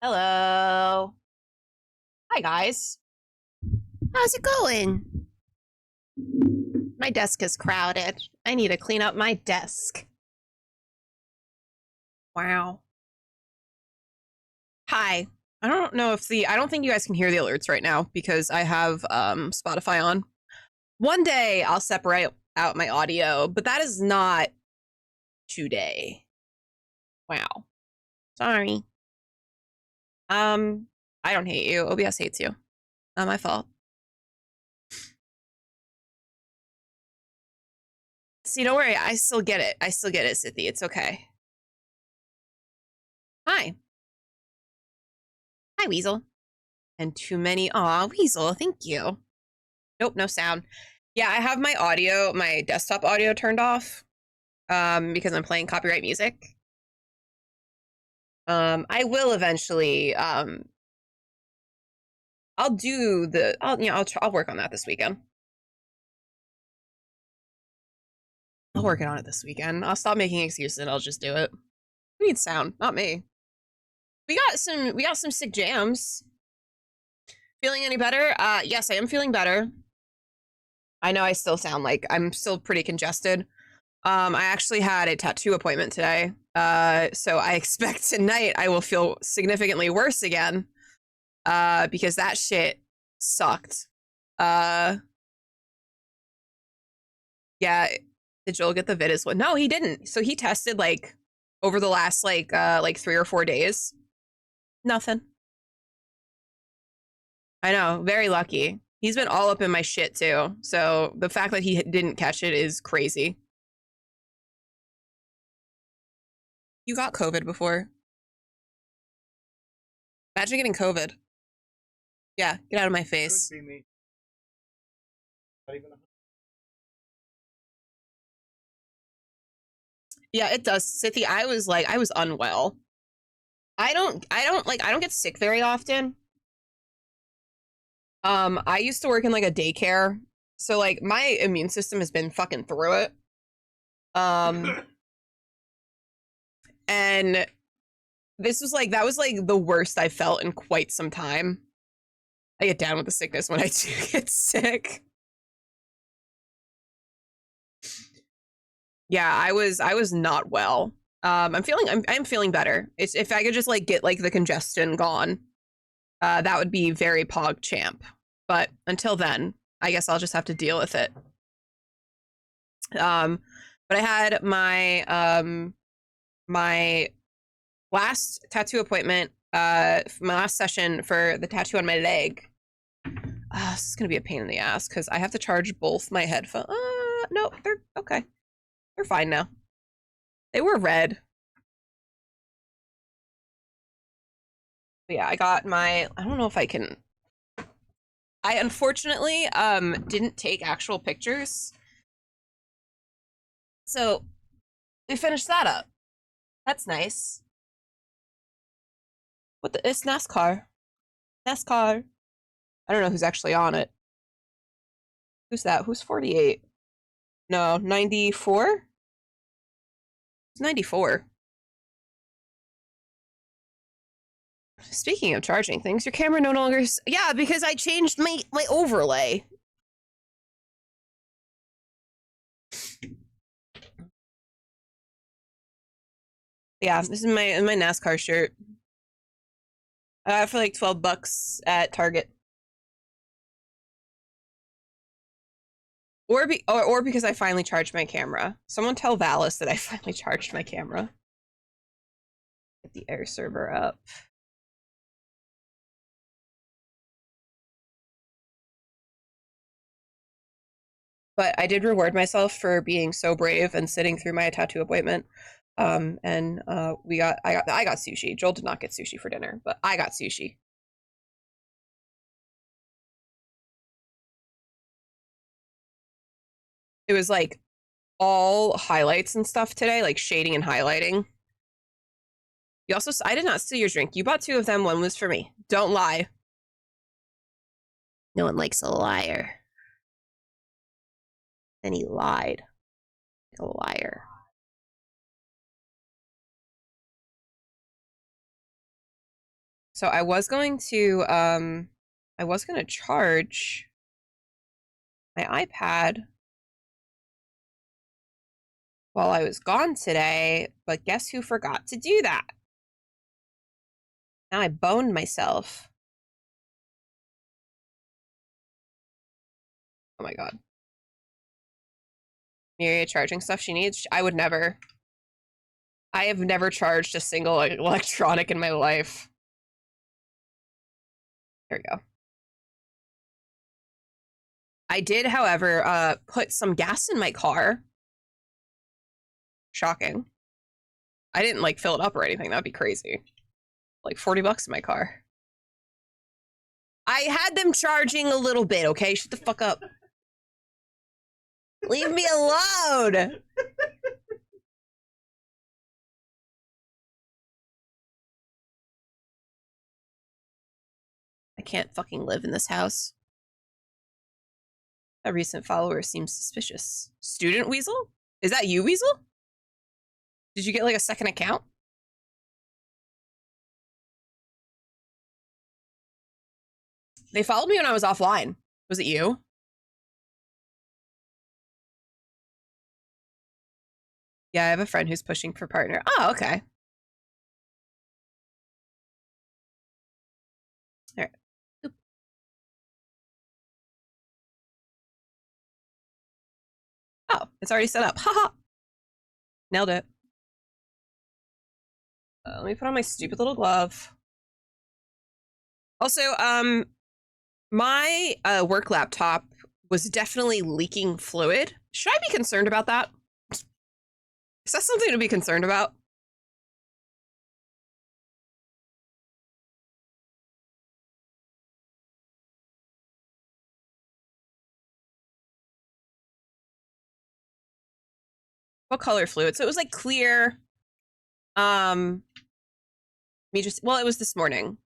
Hello. Hi, guys. How's it going? My desk is crowded. I need to clean up my desk. Wow. Hi. I don't think you guys can hear the alerts right now because I have Spotify on. One day I'll separate out my audio, but that is not today. Wow. Sorry. I don't hate you. OBS hates you. Not my fault. See, don't worry. I still get it. I still get it, Sithy. It's okay. Hi. Hi, Weasel. And too many. Aw, Weasel, thank you. Nope, no sound. Yeah, I have my desktop audio turned off because I'm playing copyright music. I will eventually I'll work on that this weekend. I'll work on it this weekend. I'll stop making excuses and I'll just do it. Who needs sound? Not me. We got some sick jams. Feeling any better? Yes, I am feeling better. I know I still sound like I'm still pretty congested. I actually had a tattoo appointment today. So I expect tonight I will feel significantly worse again. Because that shit sucked. Yeah, did Joel get the vid as well? No, he didn't. So he tested like over the last like 3 or 4 days. Nothing. I know, very lucky. He's been all up in my shit too. So the fact that he didn't catch it is crazy. You got COVID before. Imagine getting COVID. Yeah, get out of my face. Could be me. Not even Yeah, it does. Sithy, I was unwell. I don't get sick very often. I used to work in like a daycare. So like my immune system has been fucking through it. And that was like the worst I felt in quite some time. I get down with the sickness when I do get sick. Yeah, I was not well. I'm feeling better. It's if I could just like get like the congestion gone, that would be very pog champ. But until then, I guess I'll just have to deal with it. But I had my last tattoo appointment, my last session for the tattoo on my leg. This is gonna be a pain in the ass because I have to charge both my headphones. No, they're okay. They're fine now. They were red. But yeah, I got my. I don't know if I can. I unfortunately didn't take actual pictures, so we finished that up. That's nice. What the? It's NASCAR. NASCAR. I don't know who's actually on it. Who's that? Who's 48? No, 94? It's 94. Speaking of charging things, your camera no longer... Yeah, because I changed my overlay. Yeah, this is my NASCAR shirt. I got it for like $12 at Target. Or because I finally charged my camera. Someone tell Valis that I finally charged my camera. Get the air server up. But I did reward myself for being so brave and sitting through my tattoo appointment. I got sushi. Joel did not get sushi for dinner, but I got sushi. It was like all highlights and stuff today, like shading and highlighting. You also, I did not steal your drink. You bought 2 of them. One was for me. Don't lie. No one likes a liar. And he lied. Like a liar. So I was going to charge my iPad while I was gone today, but guess who forgot to do that? Now I boned myself. Oh my god. Myriad charging stuff she needs. I would never. I have never charged a single electronic in my life. There we go. I did, however, put some gas in my car. Shocking. I didn't like fill it up or anything. That'd be crazy. Like $40 in my car. I had them charging a little bit, okay? Shut the fuck up. Leave me alone. I can't fucking live in this house. A recent follower seems suspicious. Student Weasel? Is that you, Weasel? Did you get like a second account? They followed me when I was offline. Was it you? Yeah, I have a friend who's pushing for partner. Oh, okay. All right. Oop. Oh, it's already set up. Haha. Nailed it. Let me put on my stupid little glove. Also, my work laptop was definitely leaking fluid. Should I be concerned about that? Is that something to be concerned about? What color fluid? So it was like clear. Well, it was this morning.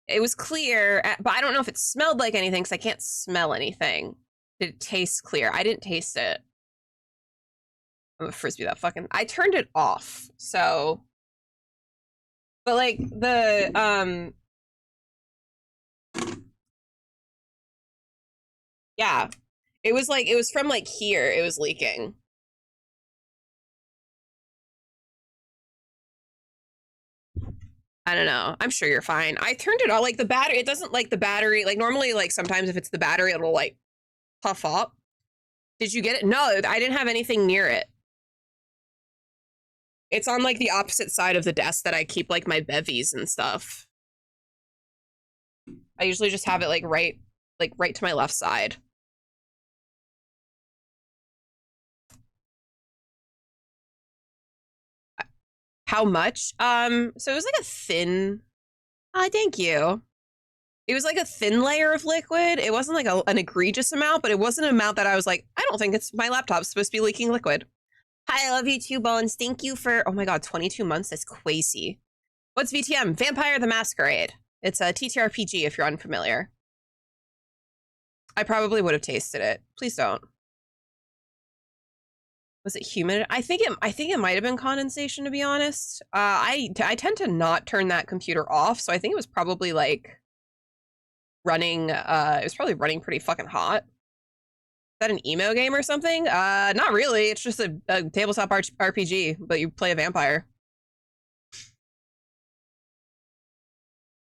It was clear, but I don't know if it smelled like anything because I can't smell anything. Did it taste clear? I didn't taste it. I'm a frisbee that fucking. I turned it off, so. But like the yeah, it was from like here. It was leaking. I don't know. I'm sure you're fine. I turned it on. Like the battery, it doesn't like the battery. Like normally, like sometimes if it's the battery, it'll like puff up. Did you get it? No, I didn't have anything near it. It's on like the opposite side of the desk that I keep like my bevies and stuff. I usually just have it like right to my left side. How much? So it was like a thin. Thank you. It was like a thin layer of liquid. It wasn't like an egregious amount, but it wasn't an amount that I was like, I don't think it's my laptop's supposed to be leaking liquid. Hi, I love you too, Bones. Thank you for, oh my god, 22 months? That's crazy. What's VTM? Vampire the Masquerade. It's a TTRPG if you're unfamiliar. I probably would have tasted it. Please don't. Was it humid? I think it might have been condensation, to be honest. I tend to not turn that computer off, so I think it was probably like running, it was probably running pretty fucking hot. Is that an emo game or something? Not really. It's just a tabletop RPG, but you play a vampire.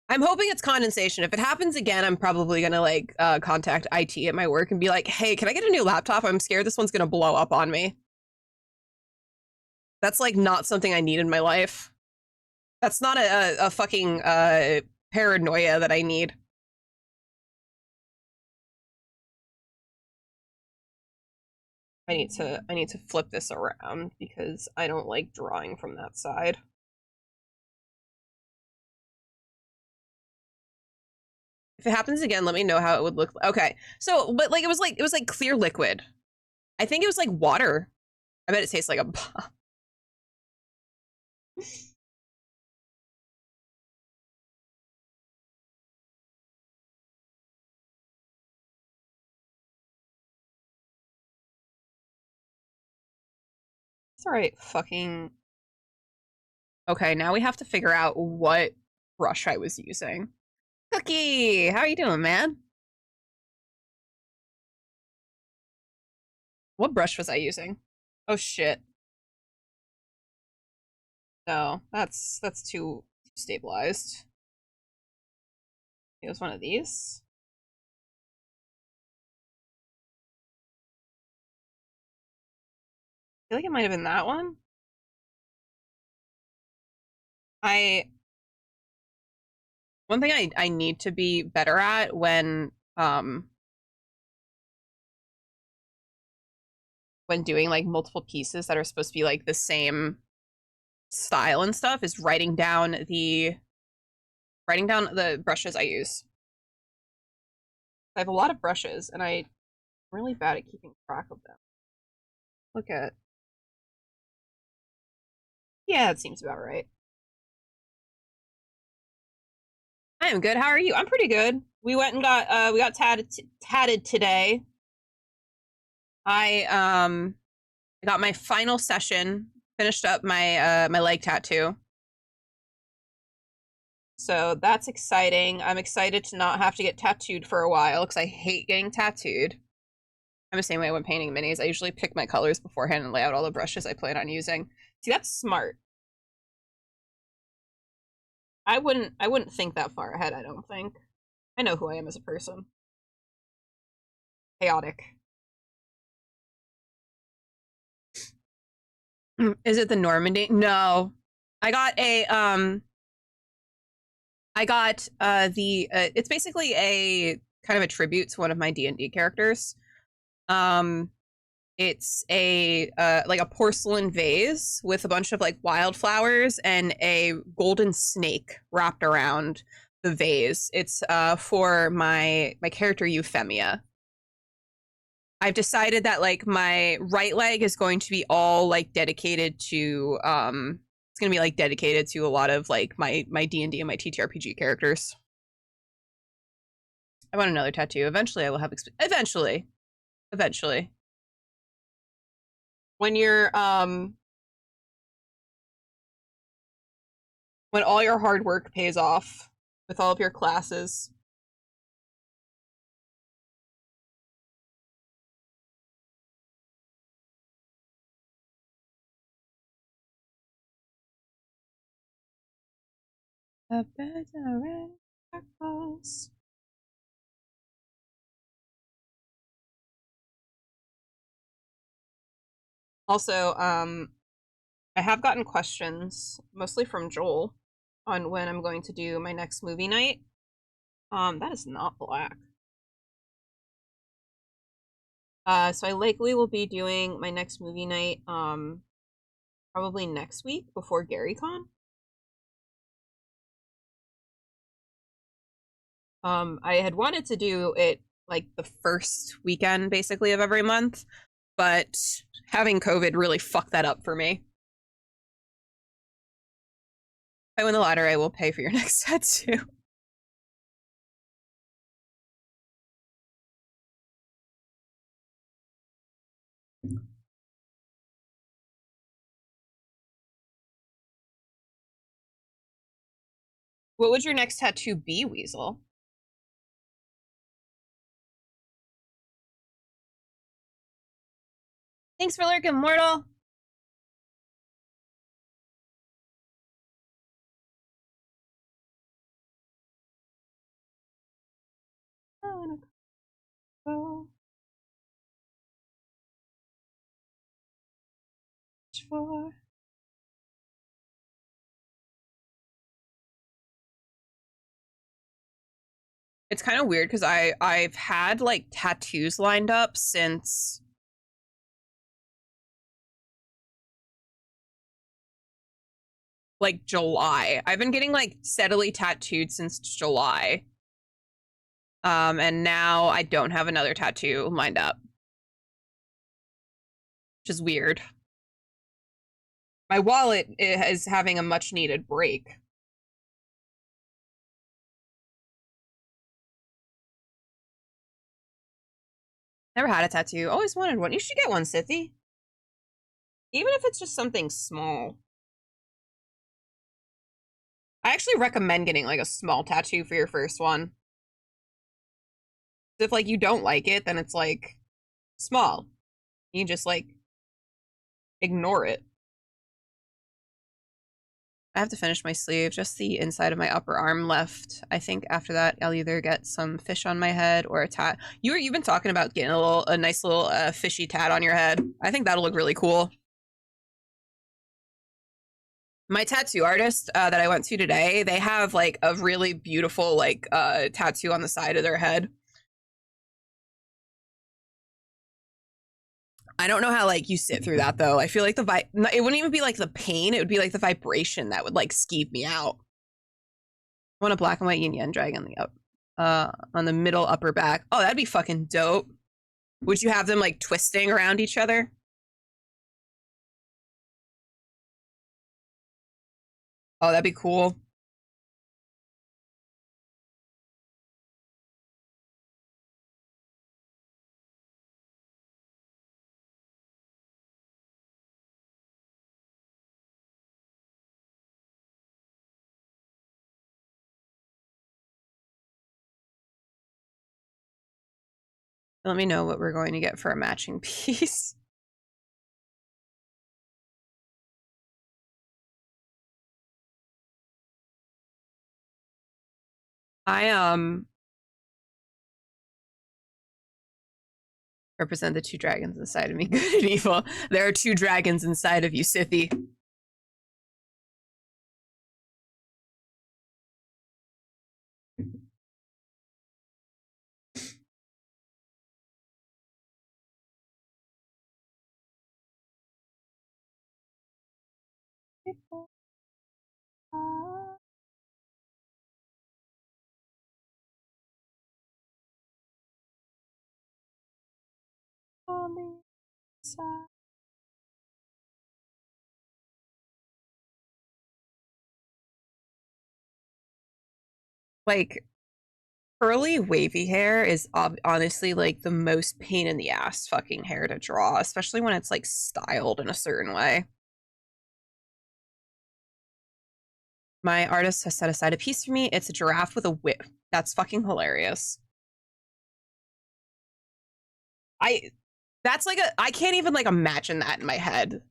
I'm hoping it's condensation. If it happens again, I'm probably gonna like contact IT at my work and be like, hey, can I get a new laptop? I'm scared this one's gonna blow up on me. That's like not something I need in my life. That's not a fucking paranoia that I need. I need to flip this around because I don't like drawing from that side. If it happens again, let me know how it would look. Okay. So, but like it was like clear liquid. I think it was like water. I bet it tastes like a It's all right. Fucking. Okay, now we have to figure out what brush I was using. Cookie, how are you doing, man? What brush was I using? Oh shit. No, that's too stabilized. It was one of these. I feel like it might have been that one. I One thing I need to be better at when doing like multiple pieces that are supposed to be like the same style and stuff is writing down the brushes I use. I have a lot of brushes and I'm really bad at keeping track of them. Look at, yeah, that seems about right. I am good. How are you? I'm pretty good. We went and got tatted today. I got my final session, finished up my leg tattoo. So that's exciting. I'm excited to not have to get tattooed for a while because I hate getting tattooed. I'm the same way when painting minis. I usually pick my colors beforehand and lay out all the brushes I plan on using. See, that's smart. I wouldn't think that far ahead, I don't think. I know who I am as a person. Chaotic. Is it the Normandy? No. I got a it's basically a kind of a tribute to one of my D&D characters. It's a like a porcelain vase with a bunch of like wildflowers and a golden snake wrapped around the vase. It's for my character Euphemia. I've decided that like my right leg is going to be all like dedicated to it's going to be like dedicated to a lot of like my D&D and my TTRPG characters. I want another tattoo. Eventually I will have eventually. When you're when all your hard work pays off with all of your classes. A better calls. Also, I have gotten questions, mostly from Joel, on when I'm going to do my next movie night. That is not black. So I likely will be doing my next movie night, probably next week before GaryCon. I had wanted to do it like the first weekend, basically, of every month, but having COVID really fucked that up for me. If I win the lottery, I will pay for your next tattoo. What would your next tattoo be, Weasel? Thanks for lurking, Mortal. For it's kind of weird because I've had like tattoos lined up since like July. I've been getting like steadily tattooed since July. And now I don't have another tattoo lined up, which is weird. My wallet is having a much needed break. Never had a tattoo. Always wanted one. You should get one, Sithy. Even if it's just something small. I actually recommend getting like a small tattoo for your first one. If like you don't like it, then it's like small. You can just like ignore it. I have to finish my sleeve, just the inside of my upper arm left. I think after that, I'll either get some fish on my head or a tat. You've been talking about getting a nice little fishy tat on your head. I think that'll look really cool. My tattoo artist that I went to today, they have like a really beautiful like tattoo on the side of their head. I don't know how like you sit through that though. I feel like it wouldn't even be like the pain, it would be like the vibration that would like skeeve me out. I want a black and white yin yang dragon on the middle upper back. Oh, that'd be fucking dope. Would you have them like twisting around each other? Oh, that'd be cool. Let me know what we're going to get for a matching piece. I represent the two dragons inside of me, good and evil. There are two dragons inside of you, Sithy. Like, curly, wavy hair is honestly like the most pain in the ass fucking hair to draw, especially when it's like styled in a certain way. My artist has set aside a piece for me. It's a giraffe with a whip. That's fucking hilarious. I that's like I can't even like imagine that in my head.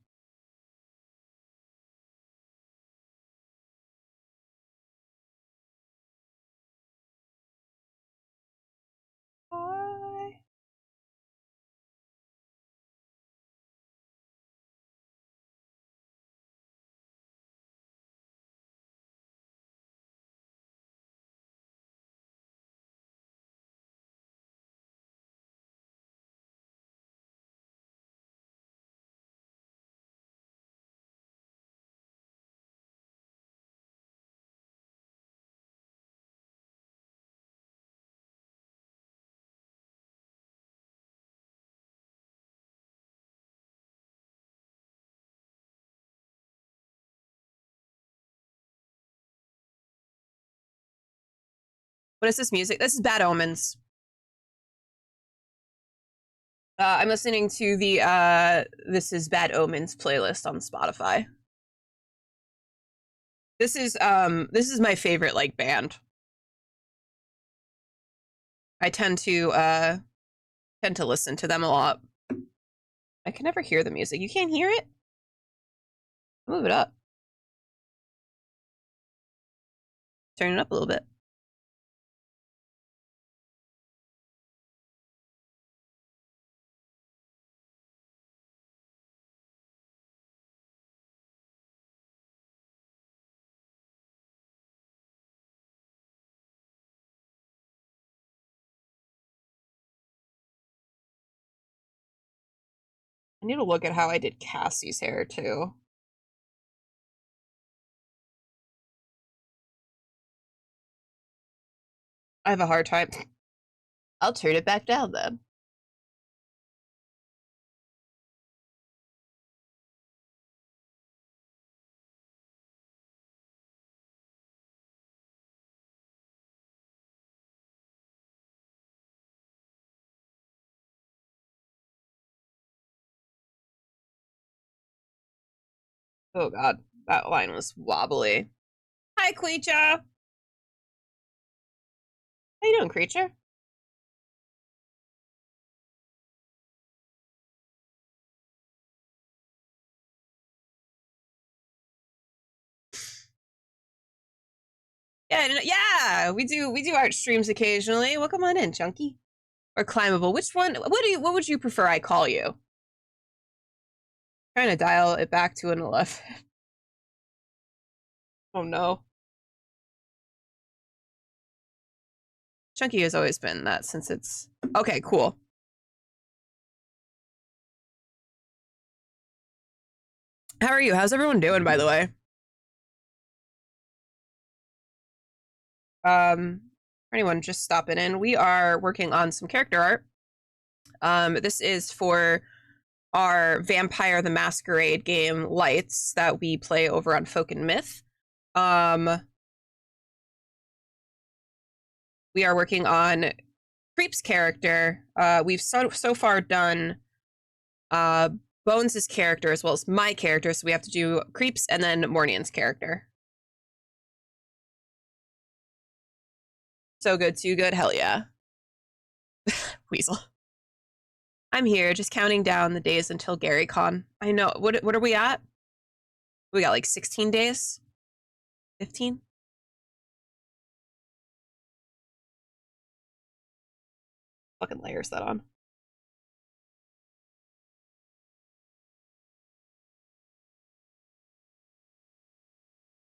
What is this music? This is Bad Omens. I'm listening to the This is Bad Omens playlist on Spotify. This is my favorite like band. I tend to listen to them a lot. I can never hear the music. You can't hear it? Move it up. Turn it up a little bit. I need to look at how I did Cassie's hair too. I have a hard time. I'll turn it back down then. Oh god, that line was wobbly. Hi Hi, creature. How you doing, creature? Yeah, we do art streams occasionally. Welcome on in, Chunky. Or climbable. Which one? What would you prefer I call you? Trying to dial it back to an 11. Oh no. Chunky has always been that since it's okay, cool. How are you? How's everyone doing, by the way? For anyone just stopping in, we are working on some character art. This is for our Vampire the Masquerade game Lights that we play over on Folk and Myth. We are working on Creep's character. We've so far done Bones' character as well as my character, so we have to do Creep's and then Mornian's character. So good, too good, hell yeah. Weasel. I'm here, just counting down the days until GaryCon. I know. What are we at? We got like 16 days? 15? Fucking layers that on.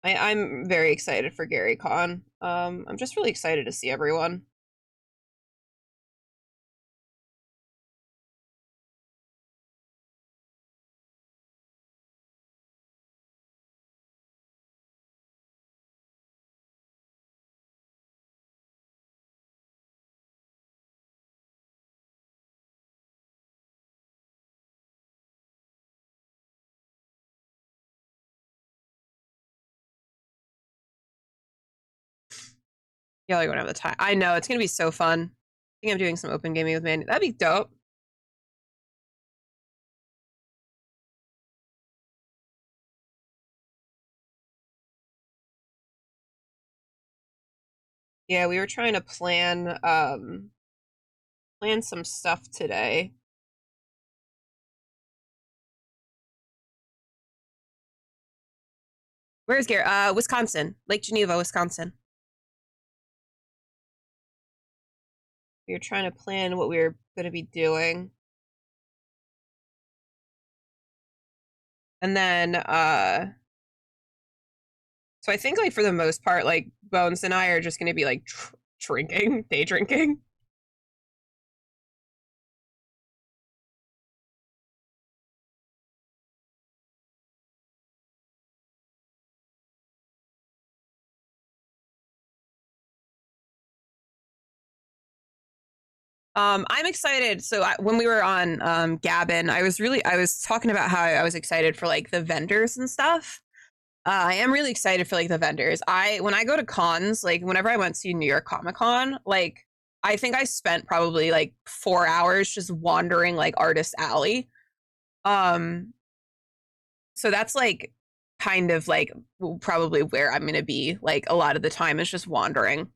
I'm very excited for GaryCon. I'm just really excited to see everyone. Yeah, like, we don't have the time. I know, it's gonna be so fun. I think I'm doing some open gaming with Mandy. That'd be dope. Yeah, we were trying to plan some stuff today. Where's Gary? Wisconsin. Lake Geneva, Wisconsin. We were trying to plan what we were gonna be doing. And then so I think like for the most part, like Bones and I are just gonna be like drinking, day drinking. I'm excited. So when we were on Gabin, I was talking about how I was excited for like the vendors and stuff. I am really excited for like the vendors. When I go to cons, like whenever I went to New York Comic Con, like I think I spent probably like 4 hours just wandering like Artist Alley. So that's like kind of like probably where I'm gonna be like a lot of the time is just wandering.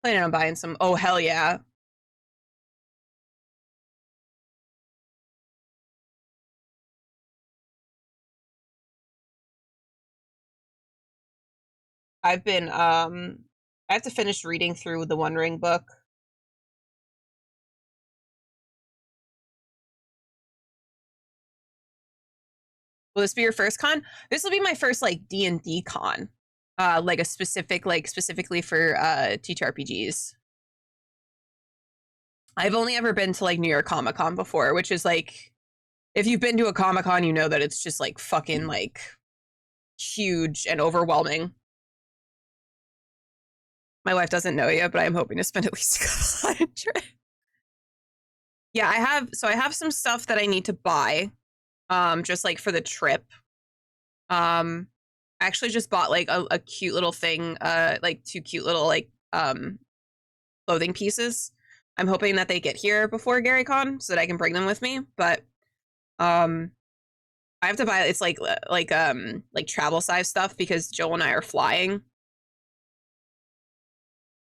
Planning on buying some. Oh hell yeah! I've been I have to finish reading through the One Ring book. Will this be your first con? This will be my first like D&D con. Like a specific like specifically for TTRPGs. I've only ever been to like New York Comic Con before, which is like if you've been to a Comic Con, you know that it's just like fucking like huge and overwhelming. My wife doesn't know yet, but I'm hoping to spend at least a couple hundred. Yeah, I have some stuff that I need to buy, just like for the trip. I actually just bought like a cute little thing, like two cute little like clothing pieces. I'm hoping that they get here before GaryCon so that I can bring them with me. But I have to buy it's like travel size stuff because Joel and I are flying.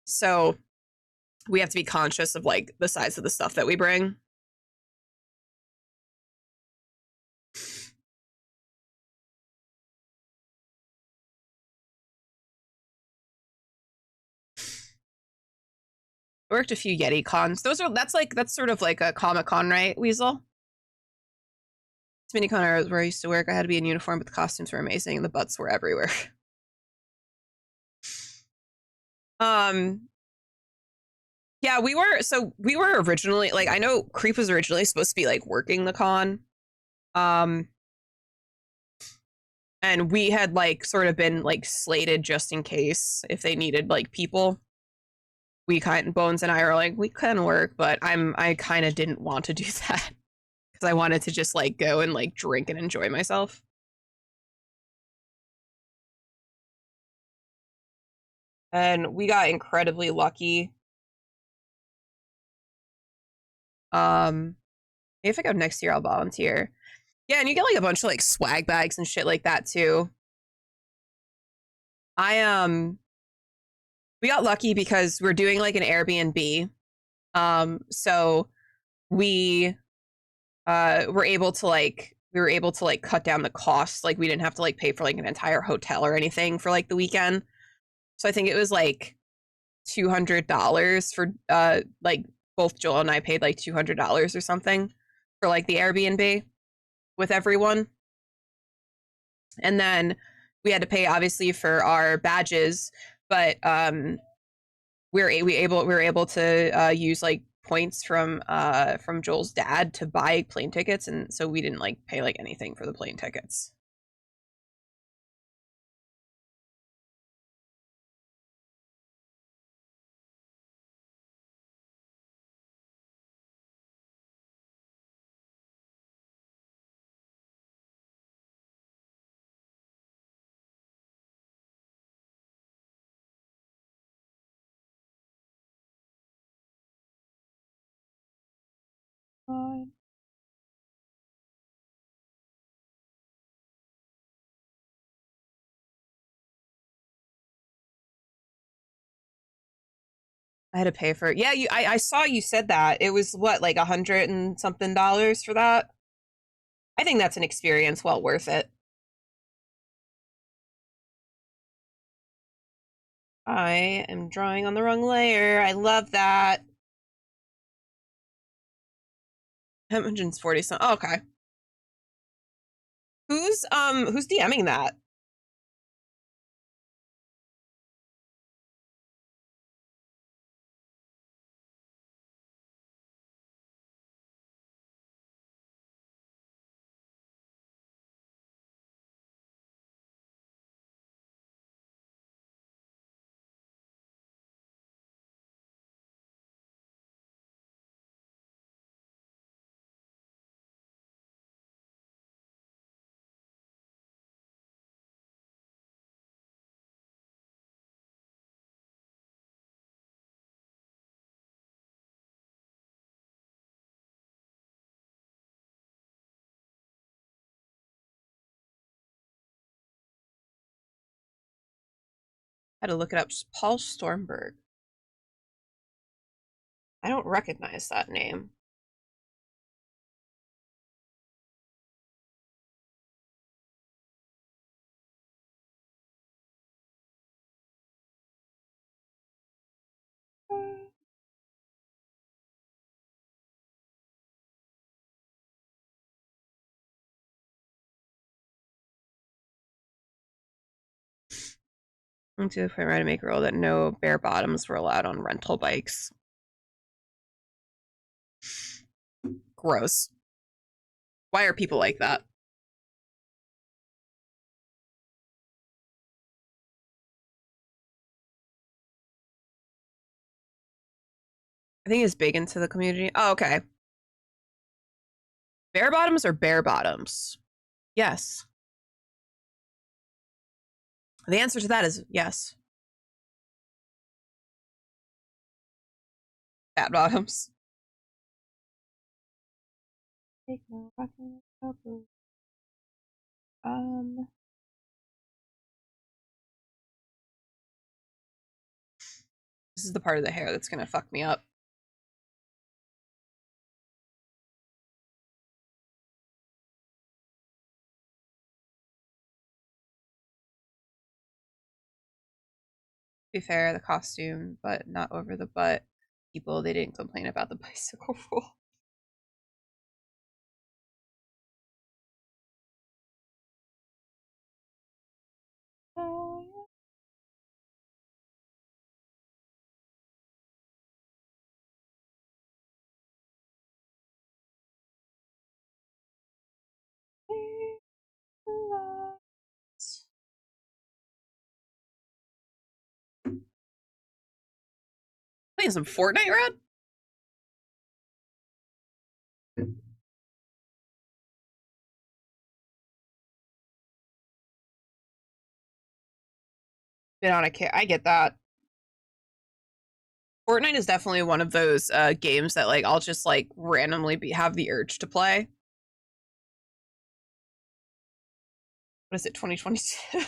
So we have to be conscious of like the size of the stuff that we bring. Worked a few Yeti cons. That's sort of like a Comic Con, right, Weasel? Mini con where I used to work. I had to be in uniform, but the costumes were amazing and the butts were everywhere. um yeah, we were originally like I know Creep was originally supposed to be like working the con. Um and we had like sort of been like slated just in case if they needed like people. We kind Bones and I are like, we can work, but I kind of didn't want to do that because I wanted to just like go and like drink and enjoy myself. And we got incredibly lucky. If I go next year, I'll volunteer. Yeah, and you get like a bunch of like swag bags and shit like that too. I we got lucky because we're doing like an Airbnb. So we we were able to like cut down the costs. Like we didn't have to like pay for like an entire hotel or anything for like the weekend. So I think it was like $200 for like both Joel and I paid like $200 or something for like the Airbnb with everyone. And then we had to pay obviously for our badges, but we were able to use like points from Joel's dad to buy plane tickets, and so we didn't like pay like anything for the plane tickets. I had to pay for it. Yeah, I saw you said that. It was what, like 100 and something dollars for that? I think that's an experience well worth it. I am drawing on the wrong layer. I love that. 140 some. Oh, okay. Who's DMing that? I had to look it up. Paul Stormberg. I don't recognize that name. To the point where I had to make a rule that no bare bottoms were allowed on rental bikes. Gross. Why are people like that? I think he's big into the community. Oh, okay. Bare bottoms or bare bottoms? Yes. The answer to that is yes. Fat bottoms. This is the part of the hair that's gonna fuck me up. To be fair, the costume, but not over the butt. People, they didn't complain about the bicycle rule. Playing some Fortnite, Red? Been on a kick. I get that. Fortnite is definitely one of those games that like I'll just like randomly have the urge to play. What is it, 2022?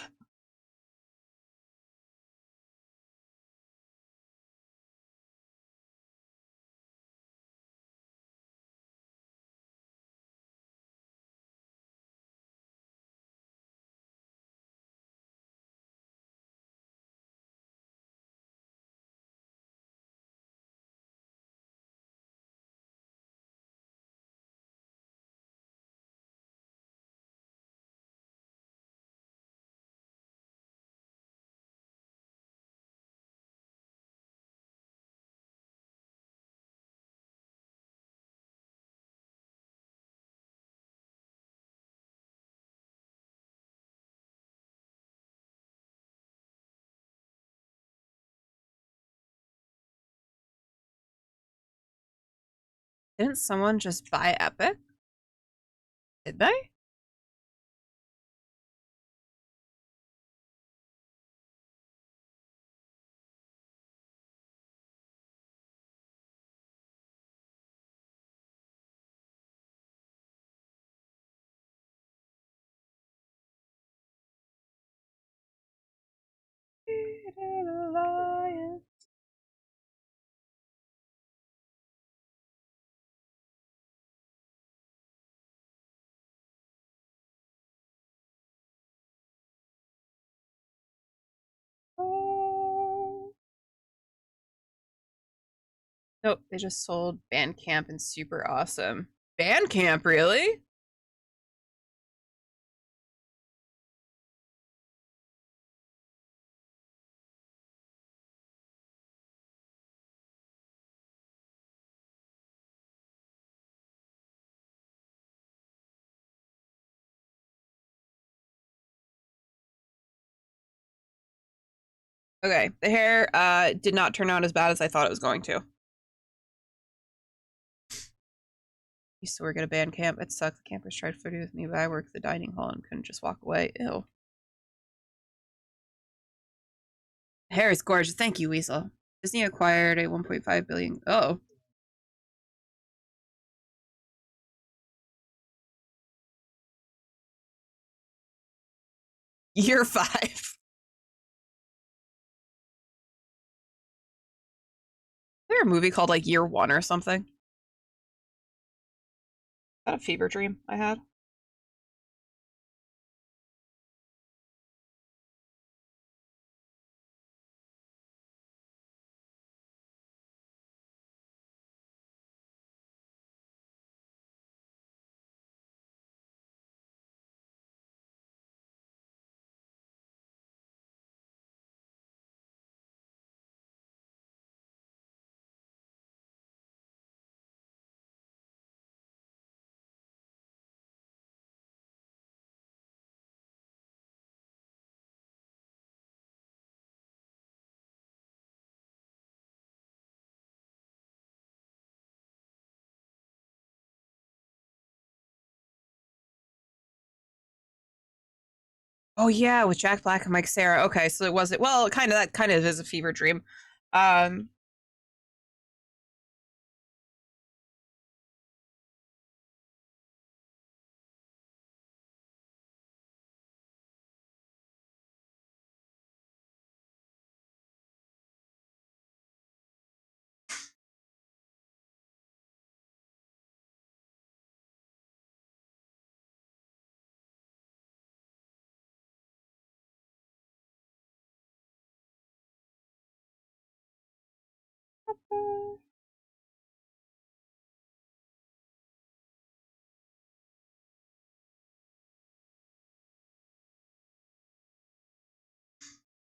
Didn't someone just buy Epic? Did they? Nope, they just sold Bandcamp and Super Awesome. Bandcamp, really? Okay, the hair did not turn out as bad as I thought it was going to. Used to work at a band camp. It sucked. The campers tried flirting with me, but I worked the dining hall and couldn't just walk away. Ew. Hair is gorgeous. Thank you, Weasel. Disney acquired a 1.5 billion. Oh. Year 5. Is there a movie called like Year 1 or something? Is that a fever dream I had? Oh yeah, with Jack Black and Mike Sarah. Okay, so it wasn't well, kind of that kind of is a fever dream. Um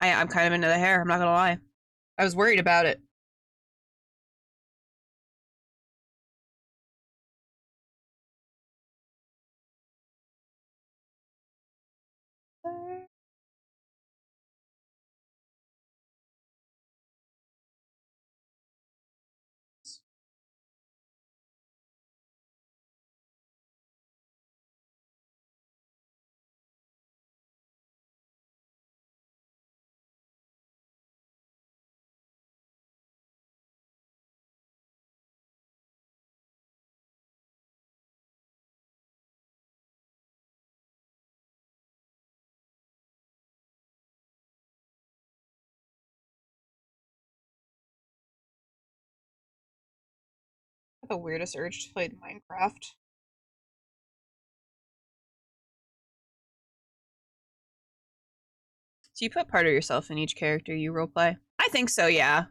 I'm kind of into the hair, I'm not gonna lie. I was worried about it. The weirdest urge to play Minecraft. Do you put part of yourself in each character you roleplay? I think so, yeah.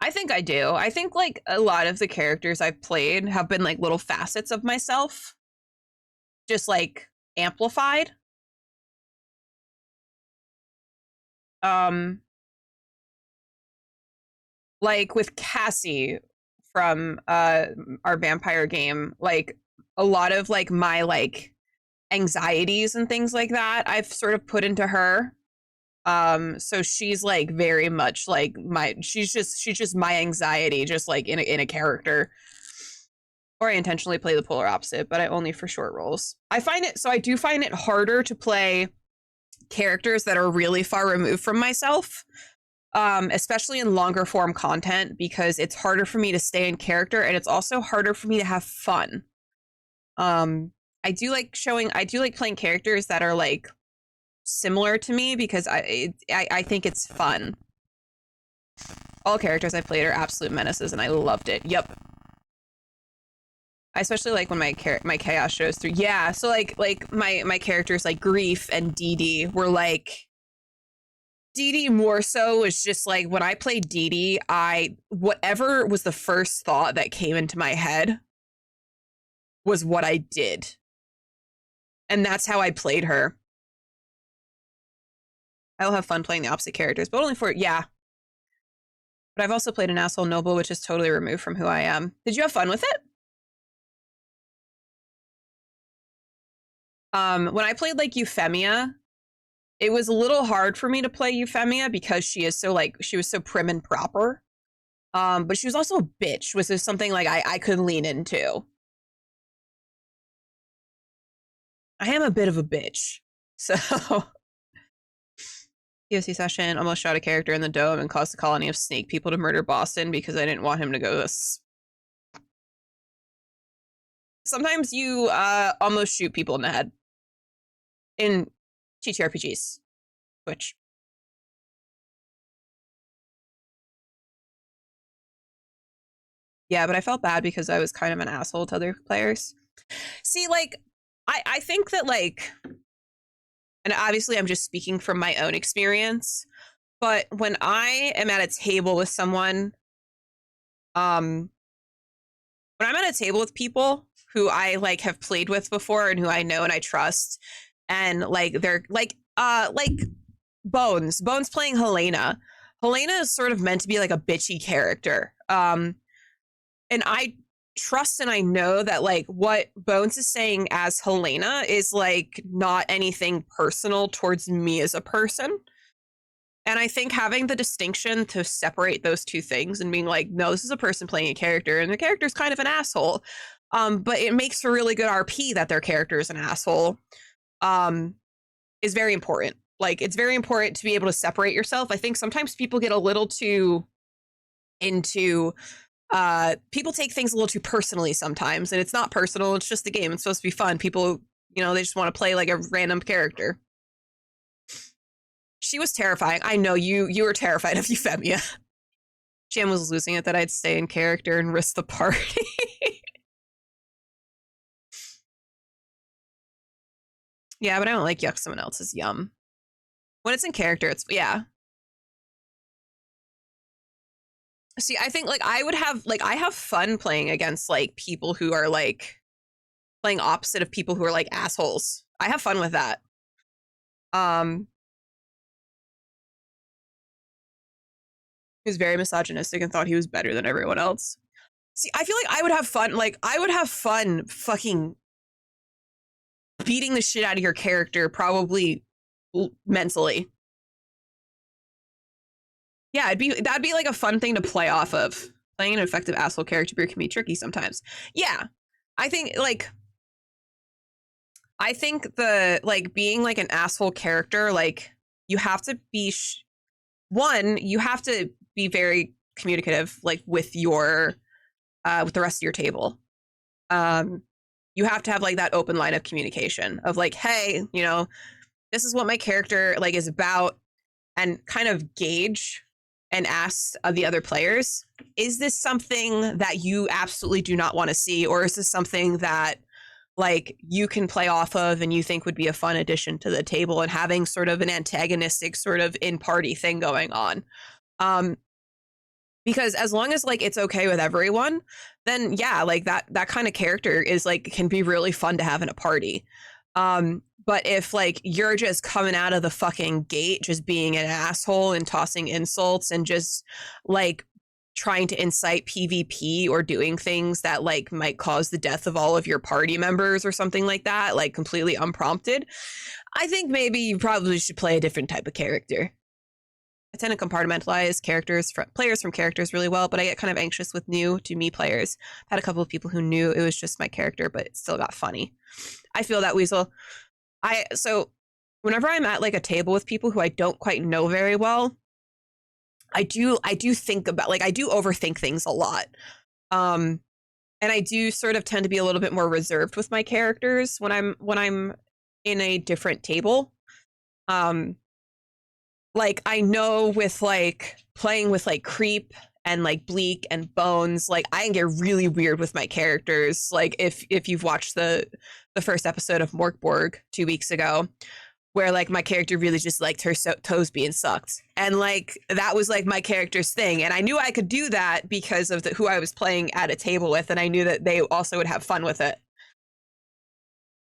I think I do. I think like a lot of the characters I've played have been like little facets of myself, just like amplified. Um, like with Cassie from our vampire game, like a lot of like my like anxieties and things like that I've sort of put into her. So she's like very much like she's just my anxiety, just like in a character. Or I intentionally play the polar opposite, but I only for short roles. I do find it harder to play characters that are really far removed from myself, especially in longer form content, because it's harder for me to stay in character and it's also harder for me to have fun. Um, I do like playing characters that are like similar to me because I think it's fun. All characters I played are absolute menaces and I loved it. Yep. I especially like when my chaos shows through. Yeah, so like my characters like Grief and Dee Dee were like Dee Dee more so was just like when I played Dee Dee, I whatever was the first thought that came into my head was what I did. And that's how I played her. I'll have fun playing the opposite characters, but only for yeah. But I've also played an asshole noble, which is totally removed from who I am. Did you have fun with it? When I played like Euphemia, it was a little hard for me to play Euphemia because she was so prim and proper. But she was also a bitch, which is something like I could lean into. I am a bit of a bitch. So POC session, almost shot a character in the dome and caused a colony of snake people to murder Boston because I didn't want him to go this. Sometimes you almost shoot people in the head in TTRPGs, which yeah, but I felt bad because I was kind of an asshole to other players. See, like, I think that like, and obviously I'm just speaking from my own experience, but when I am at a table with someone, um, when I'm at a table with people who I like have played with before and who I know and I trust, and like they're like Bones playing Helena. Helena is sort of meant to be like a bitchy character. And I trust and I know that like what Bones is saying as Helena is like not anything personal towards me as a person. And I think having the distinction to separate those two things and being like, no, this is a person playing a character and the character's kind of an asshole. But it makes for really good RP that their character is an asshole. Is very important. Like it's very important to be able to separate yourself. I think sometimes people get a little too into people take things a little too personally sometimes, and it's not personal, it's just the game. It's supposed to be fun. People, they just want to play like a random character. She was terrifying. I know you were terrified of Euphemia. Jam was losing it that I'd stay in character and risk the party. Yeah, but I don't like yuck someone else's yum. When it's in character, it's yeah. See, I think like I have fun playing against like people who are like playing opposite of people who are like assholes. I have fun with that. Um He was very misogynistic and thought he was better than everyone else. See, I feel like I would have fun. Like, I would have fun fucking beating the shit out of your character, probably mentally. Yeah, that'd be like a fun thing to play off of. Playing an effective asshole character can be tricky sometimes. Yeah, I think the like being like an asshole character, like you have to be one, you have to be very communicative, like with your with the rest of your table. You have to have like that open line of communication of like, hey, you know, this is what my character like is about, and kind of gauge and ask the other players, is this something that you absolutely do not want to see, or is this something that like you can play off of and you think would be a fun addition to the table, and having sort of an antagonistic sort of in party thing going on. Because as long as like it's okay with everyone, then yeah, like that kind of character is like can be really fun to have in a party. But if like you're just coming out of the fucking gate just being an asshole and tossing insults and just like trying to incite PvP or doing things that like might cause the death of all of your party members or something like that, like completely unprompted, I think maybe you probably should play a different type of character. I tend to compartmentalize players from characters really well, but I get kind of anxious with new to me players. I've had a couple of people who knew it was just my character, but it still got funny. I feel that, Weasel. So whenever I'm at like a table with people who I don't quite know very well, I do think about, like, I do overthink things a lot. And I do sort of tend to be a little bit more reserved with my characters when I'm in a different table. Like I know with like playing with like Creep and like Bleak and Bones, like I can get really weird with my characters. Like if you've watched the first episode of Morkborg 2 weeks ago, where like my character really just liked her toes being sucked, and like that was like my character's thing, and I knew I could do that because of who I was playing at a table with, and I knew that they also would have fun with it.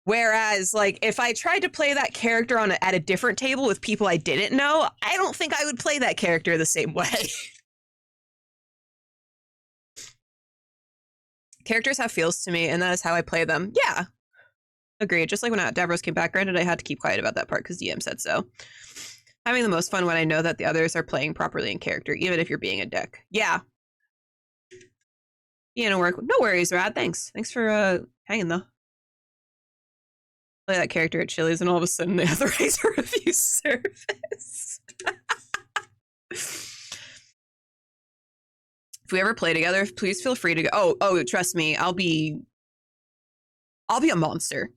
Whereas, like, if I tried to play that character at a different table with people I didn't know, I don't think I would play that character the same way. Characters have feels to me, and that is how I play them. Yeah, agreed. Just like when Davros came back, granted, I had to keep quiet about that part because DM said so. Having the most fun when I know that the others are playing properly in character, even if you're being a dick. Yeah. No worries, Rad. Thanks for hanging though. Play that character at Chili's, and all of a sudden they authorize a review service. If we ever play together, please feel free to go. Oh, trust me, I'll be a monster.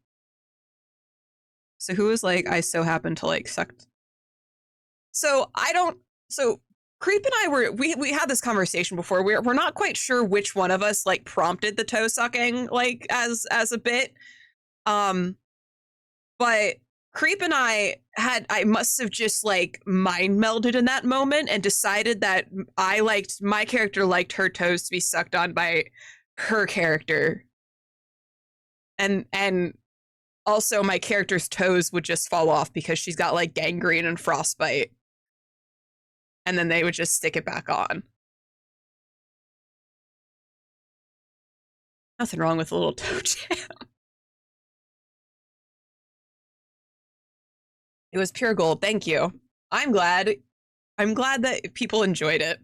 So who was like, I so happen to like suck. So Creep and I we had this conversation before. We're not quite sure which one of us like prompted the toe sucking like as a bit. But Creep and I must have just like mind melded in that moment and decided that my character liked her toes to be sucked on by her character. And also my character's toes would just fall off because she's got like gangrene and frostbite. And then they would just stick it back on. Nothing wrong with a little toe jam. It was pure gold. Thank you. I'm glad that people enjoyed it.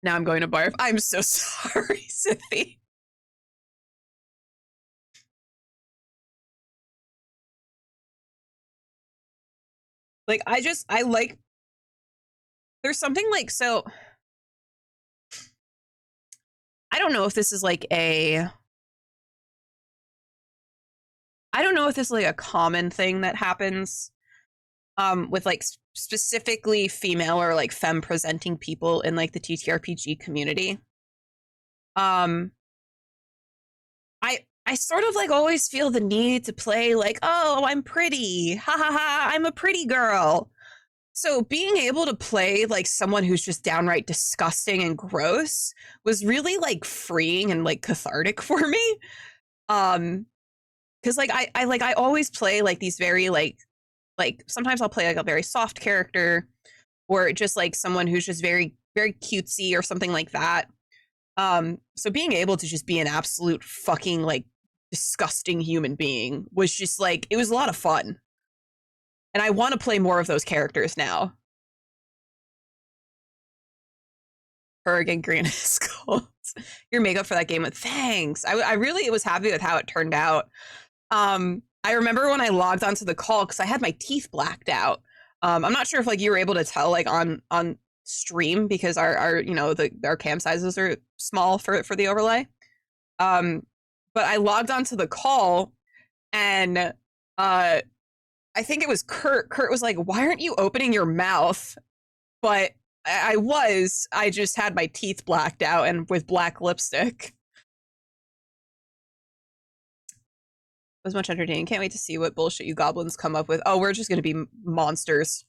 Now I'm going to barf. I'm so sorry, Siffy. Like, I like, there's something like, so, I don't know if this is like I don't know if this is like a common thing that happens with like specifically female or like femme presenting people in like the TTRPG community. I sort of like always feel the need to play like, oh, I'm pretty. Ha ha ha, I'm a pretty girl. So being able to play like someone who's just downright disgusting and gross was really like freeing and like cathartic for me. Because like I always play like these very like sometimes I'll play like a very soft character, or just like someone who's just very, very cutesy or something like that. So being able to just be an absolute fucking like disgusting human being was just like, it was a lot of fun. And I want to play more of those characters now. Bergen Green is called. Your makeup for that game. Thanks. I really was happy with how it turned out. I remember when I logged onto the call because I had my teeth blacked out. I'm not sure if like you were able to tell like on stream because our you know our cam sizes are small for the overlay. But I logged onto the call and I think it was Kurt. Kurt was like, "Why aren't you opening your mouth?" But I was. I just had my teeth blacked out and with black lipstick. It was much entertaining. Can't wait to see what bullshit you goblins come up with. Oh, we're just gonna be monsters.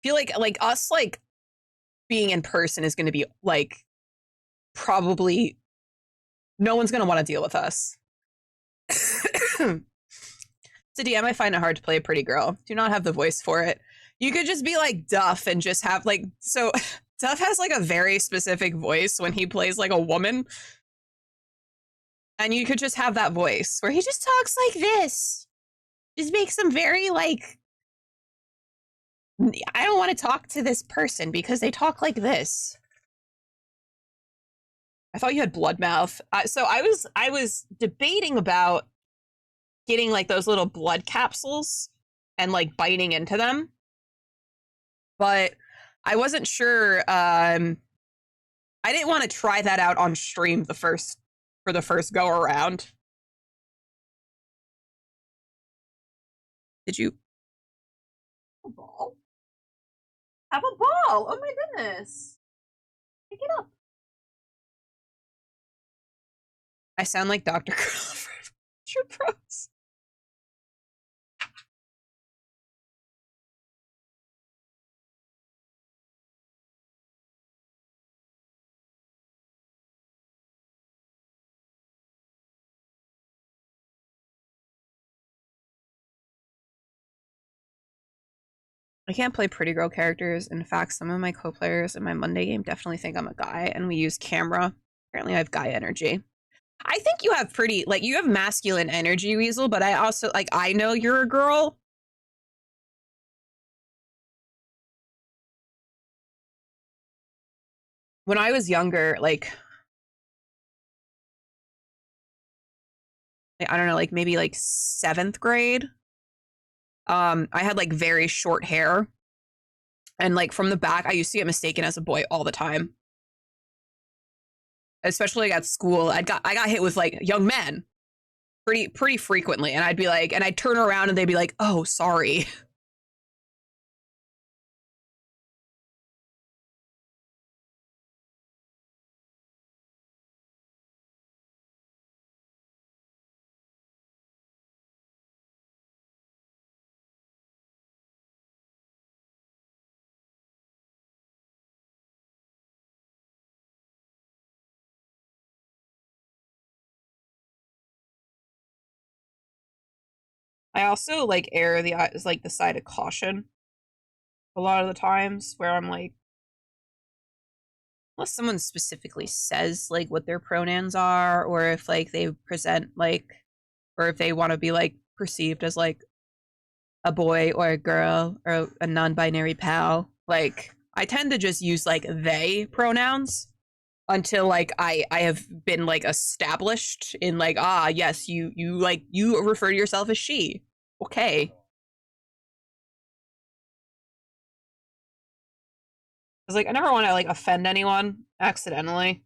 I feel like us like being in person is gonna be like probably no one's gonna want to deal with us. It's a DM, I find it hard to play a pretty girl. Do not have the voice for it. You could just be like Duff and just have like so Duff has like a very specific voice when he plays like a woman. And you could just have that voice where he just talks like this. Just makes him very like I don't want to talk to this person because they talk like this. I thought you had blood mouth. So I was debating about getting like those little blood capsules and like biting into them. But I wasn't sure. I didn't want to try that out on stream for the first go around. Did you have a ball? Have a ball! Oh my goodness! Pick it up. I sound like Dr. Crawford. True pros. I can't play pretty girl characters. In fact, some of my co-players in my Monday game definitely think I'm a guy, and we use camera. Apparently, I have guy energy. I think you have pretty, like, you have masculine energy, Weasel, but I also, like, I know you're a girl. When I was younger, like, I don't know, like, maybe, like, 7th grade, I had, like, very short hair. And, like, from the back, I used to get mistaken as a boy all the time. Especially at school. I got hit with, like, young men pretty frequently. And I'd be like, and I'd turn around and they'd be like, oh, sorry. I also, like, err the side of caution a lot of the times where I'm like, unless someone specifically says like what their pronouns are, or if like they present like, or if they want to be like perceived as like a boy or a girl or a non-binary pal, like I tend to just use like they pronouns until like I have been like established in like, ah, yes, you like you refer to yourself as she. Okay. Cause like I never want to like offend anyone accidentally.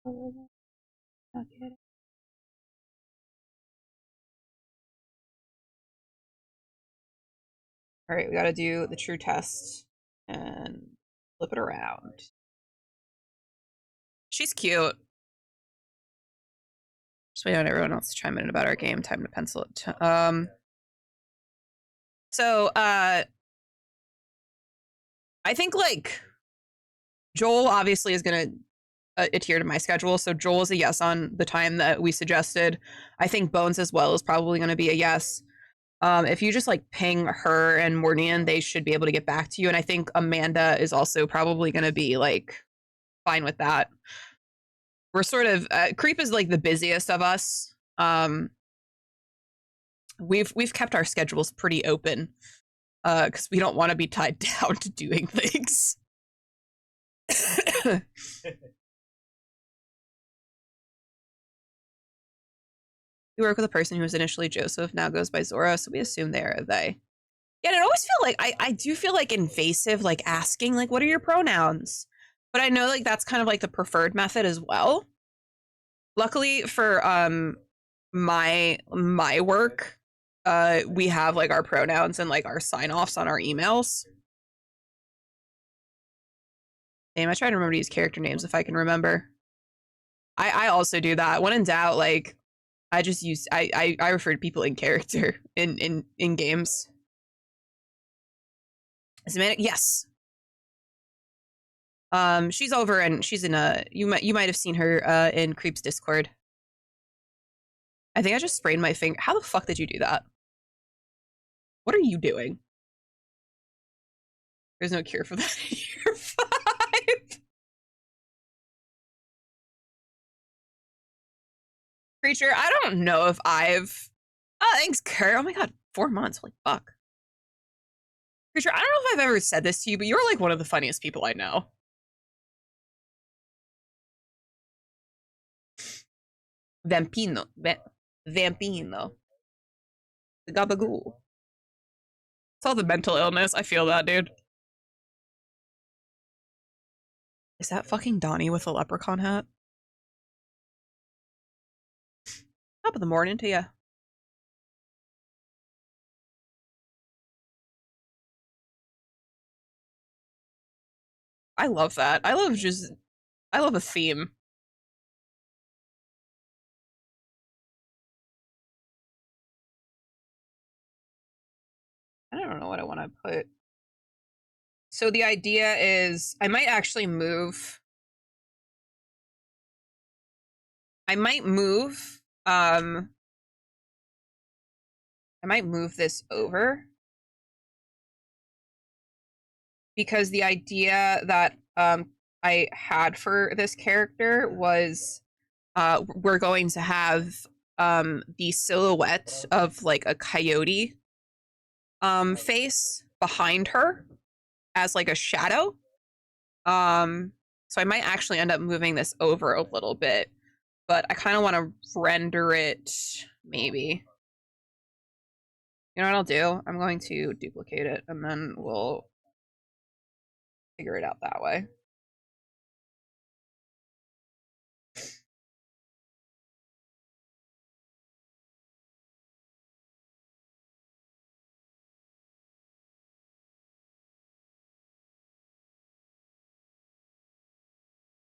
Okay. All right, we got to do the true test and flip it around. She's cute. Just wait on everyone else to chime in about our game. Time to pencil it. So I think like Joel obviously is gonna adhere to my schedule. So Joel is a yes on the time that we suggested. I think Bones as well is probably going to be a yes. If you just like ping her and Mornian, they should be able to get back to you. And I think Amanda is also probably going to be like fine with that. We're sort of Creep is like the busiest of us. We've kept our schedules pretty open because we don't want to be tied down to doing things. We work with a person who was initially Joseph, now goes by Zora, so we assume they are they. Yeah, and I always feel like I do feel like invasive, like asking, like, what are your pronouns? But I know like that's kind of like the preferred method as well. Luckily for my work, we have like our pronouns and like our sign-offs on our emails. Damn, I try to remember to use character names if I can remember. I also do that. When in doubt, like I just use I refer to people in character in games. Semantic, yes. She's over and she's in a you might have seen her in Creep's Discord. I think I just sprained my finger. How the fuck did you do that? What are you doing? There's no cure for that. You're 5. Creature, I don't know if I've thanks, Kurt. Oh my god, 4 months. Holy fuck. Creature, I don't know if I've ever said this to you, but you're like one of the funniest people I know. Vampino. Vampino. The gabagool. It's all the mental illness. I feel that, dude. Is that fucking Donnie with a leprechaun hat? Top of the morning to you. I love that. I love a theme. I don't know what I want to put. So the idea is I might actually move. I might move this over because the idea that I had for this character was we're going to have the silhouette of like a coyote face behind her as like a shadow. So I might actually end up moving this over a little bit, but I kind of want to render it maybe. You know what I'll do? I'm going to duplicate it and then we'll figure it out that way.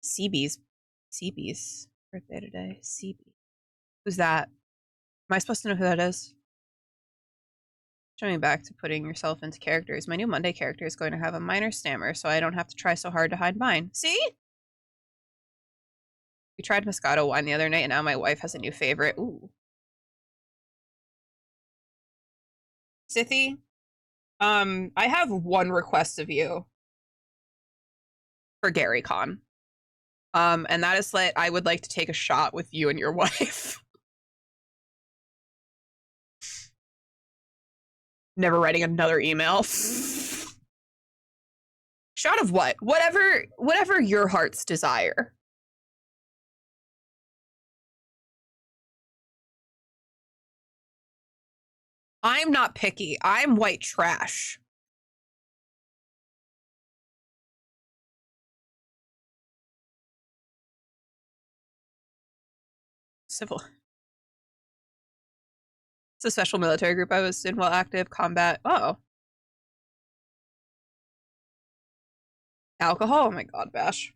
CB's birthday today. CB. Who's that? Am I supposed to know who that is? Showing back to putting yourself into characters. My new Monday character is going to have a minor stammer, so I don't have to try so hard to hide mine. See? We tried Moscato wine the other night, and now my wife has a new favorite. Ooh. Sithy, I have one request of you for Gary Con. And that is that I would like to take a shot with you and your wife. Never writing another email. Shot of what? Whatever your heart's desire. I'm not picky. I'm white trash. Civil. It's a special military group I was in while active combat. Oh. Alcohol? Oh my god, Bash.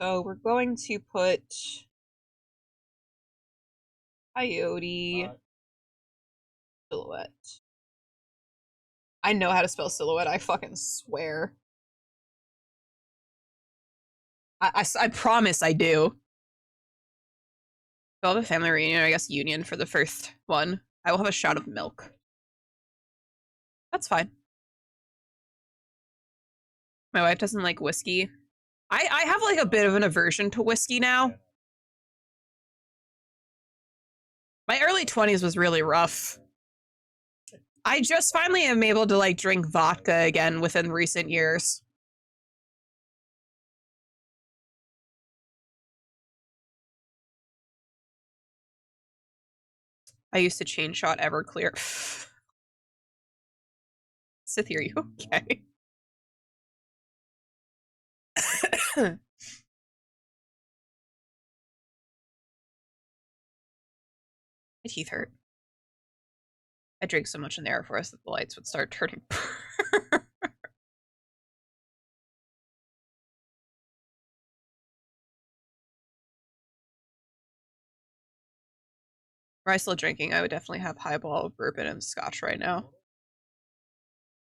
So we're going to put coyote silhouette. I know how to spell silhouette, I fucking swear. I promise I do. We'll have a family reunion, I guess union for the first one. I will have a shot of milk. That's fine. My wife doesn't like whiskey. I have like a bit of an aversion to whiskey now. My early 20s was really rough. I just finally am able to like drink vodka again within recent years. I used to chain shot Everclear. Sith, are you okay? My teeth hurt. I drank so much in the Air Force that the lights would start turning. Were I still drinking, I would definitely have highball, bourbon, and scotch right now.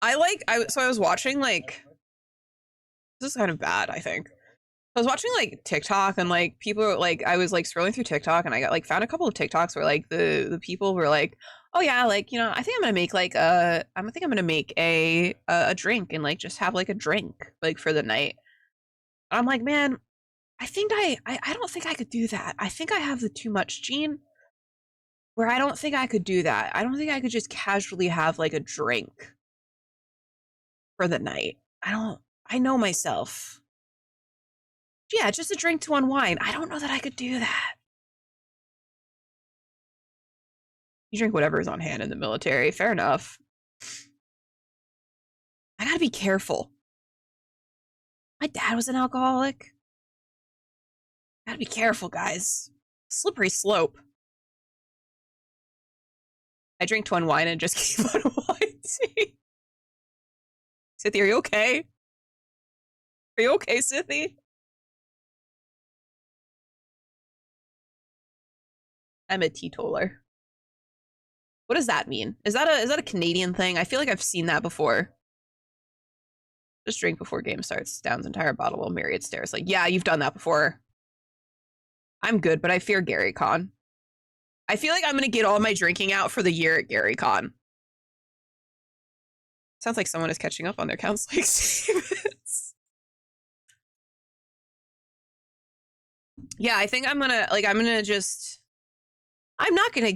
I was watching like this is kind of bad, I think. I was watching like TikTok and like people were, like I was like scrolling through TikTok and I got like found a couple of TikToks where like the people were like, oh yeah, like I think I'm gonna make like I think I'm gonna make a drink and like just have like a drink like for the night. And I'm like, man, I think I don't think I could do that. I think I have the too much gene where I don't think I could do that. I don't think I could just casually have like a drink for the night. I know myself. Yeah, just a drink to unwind. I don't know that I could do that. You drink whatever is on hand in the military. Fair enough. I gotta be careful. My dad was an alcoholic. Gotta be careful, guys. Slippery slope. I drink to unwind and just keep unwinding. Sithy, are you okay? Are you okay, Sithy? I'm a teetotaler. What does that mean? Is that a Canadian thing? I feel like I've seen that before. Just drink before game starts. Downs entire bottle while Myriad stares. Like, yeah, you've done that before. I'm good, but I fear Gary Con. I feel like I'm gonna get all my drinking out for the year at Gary Con. Sounds like someone is catching up on their counseling statements. Yeah, I think I'm gonna just I'm not gonna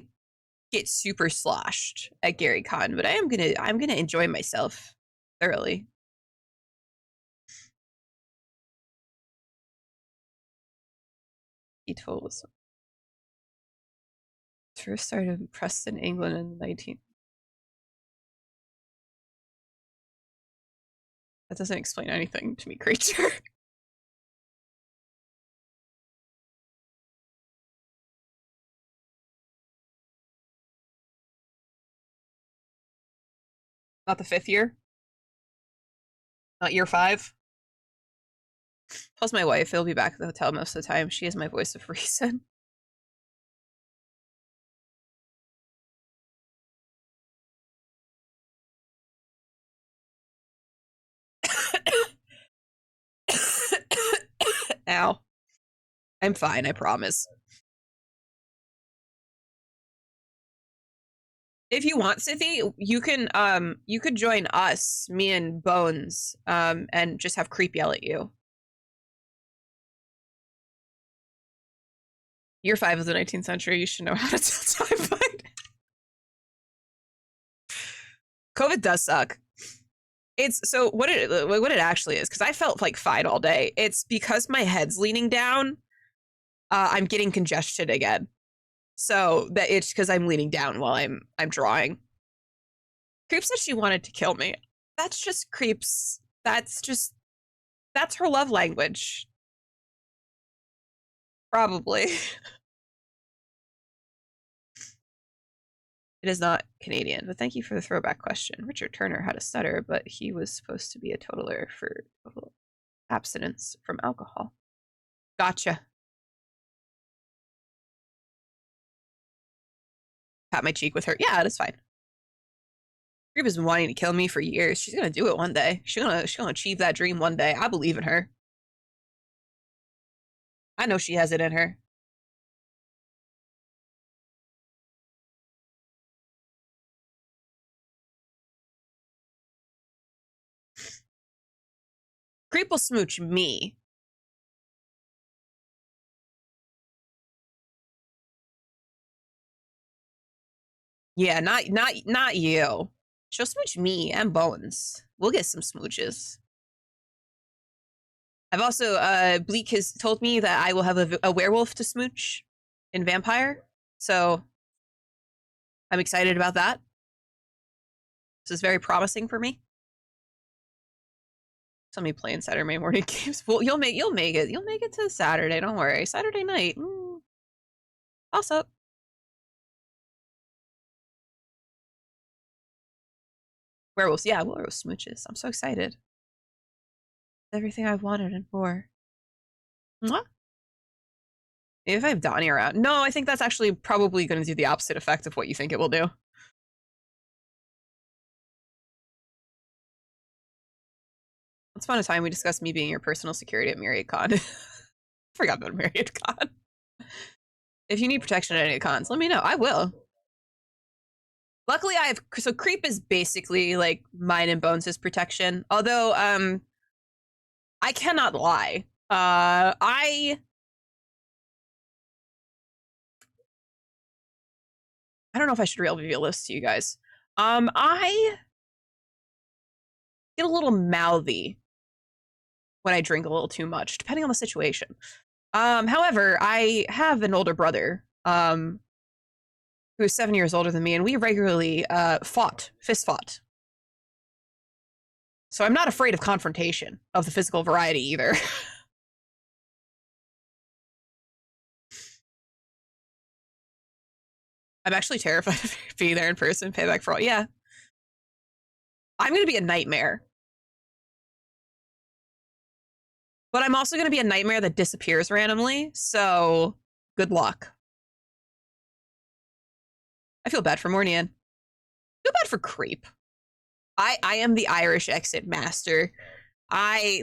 get super sloshed at Gary Con, but I'm gonna enjoy myself thoroughly. He told us first started in Preston, England in the 19th. That doesn't explain anything to me, creature. Not the 5th year. Not year 5. Plus my wife, will be back at the hotel most of the time. She is my voice of reason. Ow. I'm fine, I promise. If you want, Sithy, you could join us, me and Bones, and just have Creep yell at you. Year 5 of the 19th century, you should know how to tell time fight. COVID does suck. It's so what it actually is, because I felt like fine all day. It's because my head's leaning down, I'm getting congestion again. So that it's because I'm leaning down while I'm drawing. Creep said she wanted to kill me. That's just Creep's. That's her love language. Probably. It is not Canadian, but thank you for the throwback question. Richard Turner had a stutter, but he was supposed to be a totaler for total abstinence from alcohol. Gotcha. Pat my cheek with her. Yeah, that's fine. Creep has been wanting to kill me for years. She's gonna do it one day. She's gonna achieve that dream one day. I believe in her. I know she has it in her. Creep will smooch me. Yeah, not you. She'll smooch me and Bones. We'll get some smooches. I've also Bleak has told me that I will have a werewolf to smooch in Vampire, so I'm excited about that. This is very promising for me. Somebody playing Saturday morning games. Well, you'll make it to Saturday. Don't worry. Saturday night. Toss up. Werewolves, yeah, werewolf smooches. I'm so excited. Everything I've wanted and more. Mwah. Maybe if I have Donnie around. No, I think that's actually probably going to do the opposite effect of what you think it will do. Once upon a time, we discussed me being your personal security at MyriadCon. Forgot about MyriadCon. If you need protection at any cons, let me know. I will. Luckily, I have so creep is basically like mine and Bones' protection. Although, I cannot lie. I don't know if I should reveal this to you guys. I get a little mouthy when I drink a little too much, depending on the situation. However, I have an older brother, who is 7 years older than me, and we regularly fist fought. So I'm not afraid of confrontation of the physical variety either. I'm actually terrified of being there in person, payback for all. Yeah. I'm gonna be a nightmare. But I'm also gonna be a nightmare that disappears randomly, so good luck. I feel bad for Mornian. I feel bad for Creep. I am the Irish exit master. I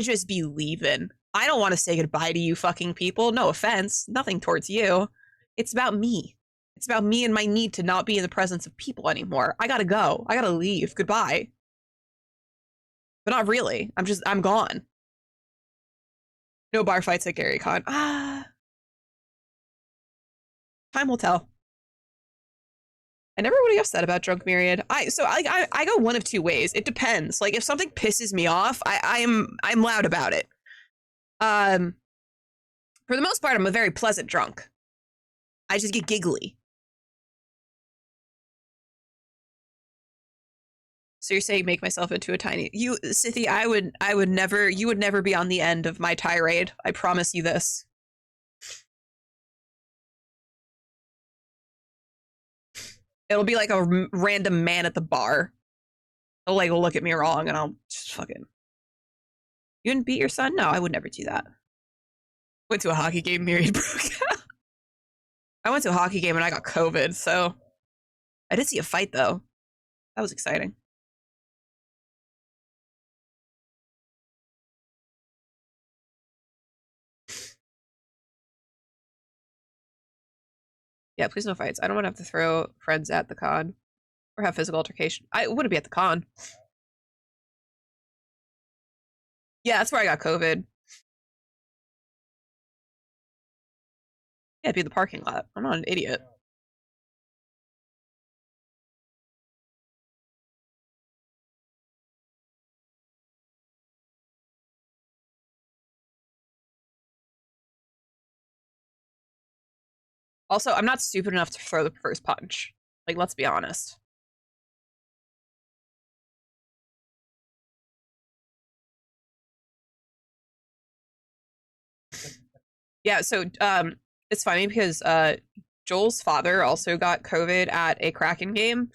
just be leaving. I don't want to say goodbye to you fucking people. No offense. Nothing towards you. It's about me. It's about me and my need to not be in the presence of people anymore. I gotta go. I gotta leave. Goodbye. But not really. I'm gone. No bar fights at GaryCon. Time will tell. I never really upset about Drunk Myriad. I go one of two ways. It depends. Like if something pisses me off, I'm loud about it. For the most part, I'm a very pleasant drunk. I just get giggly. So you're saying make myself into a tiny Sithy, you would never be on the end of my tirade. I promise you this. It'll be like a random man at the bar. He'll like look at me wrong and I'll just fucking. You didn't beat your son? No, I would never do that. Went to a hockey game, Myriad broke out. I went to a hockey game and I got COVID, so I did see a fight though. That was exciting. Yeah, please no fights. I don't want to have to throw friends at the con or have physical altercation. I wouldn't be at the con. Yeah, that's where I got COVID. Yeah, it'd be the parking lot. I'm not an idiot. Also, I'm not stupid enough to throw the first punch. Like, let's be honest. Yeah, so it's funny because Joel's father also got COVID at a Kraken game.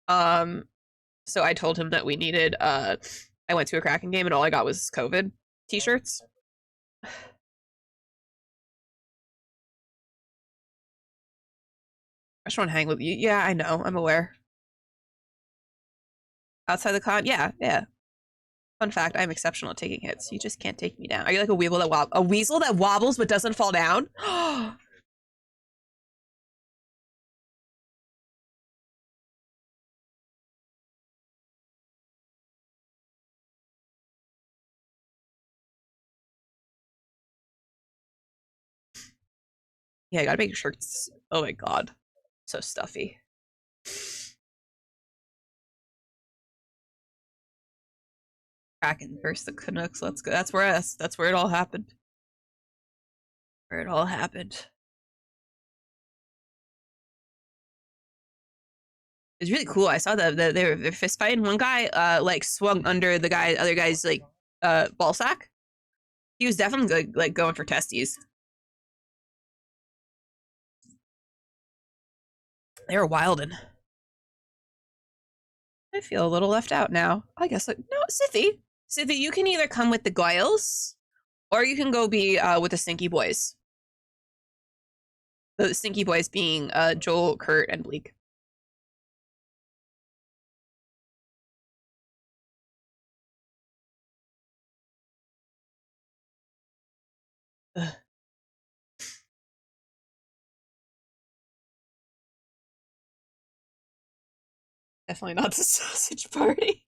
So I told him that we needed I went to a Kraken game and all I got was COVID t-shirts. I just want to hang with you. Yeah, I know. I'm aware. Outside the con, yeah. Fun fact, I'm exceptional at taking hits. You just can't take me down. Are you like a weasel that wobbles but doesn't fall down? Yeah, I gotta make sure it's... Oh my god. So stuffy. Kraken versus the Canucks. Let's go. That's where it all happened. Where it all happened. It's really cool. I saw that they're fist fighting. One guy like swung under the other guy's like ball sack. He was definitely like going for testes. They were wildin'. I feel a little left out now. I guess like no, Scythy, you can either come with the Goyles or you can go be with the Stinky Boys. The Stinky Boys being Joel, Kurt, and Bleak. Ugh. Definitely not the sausage party.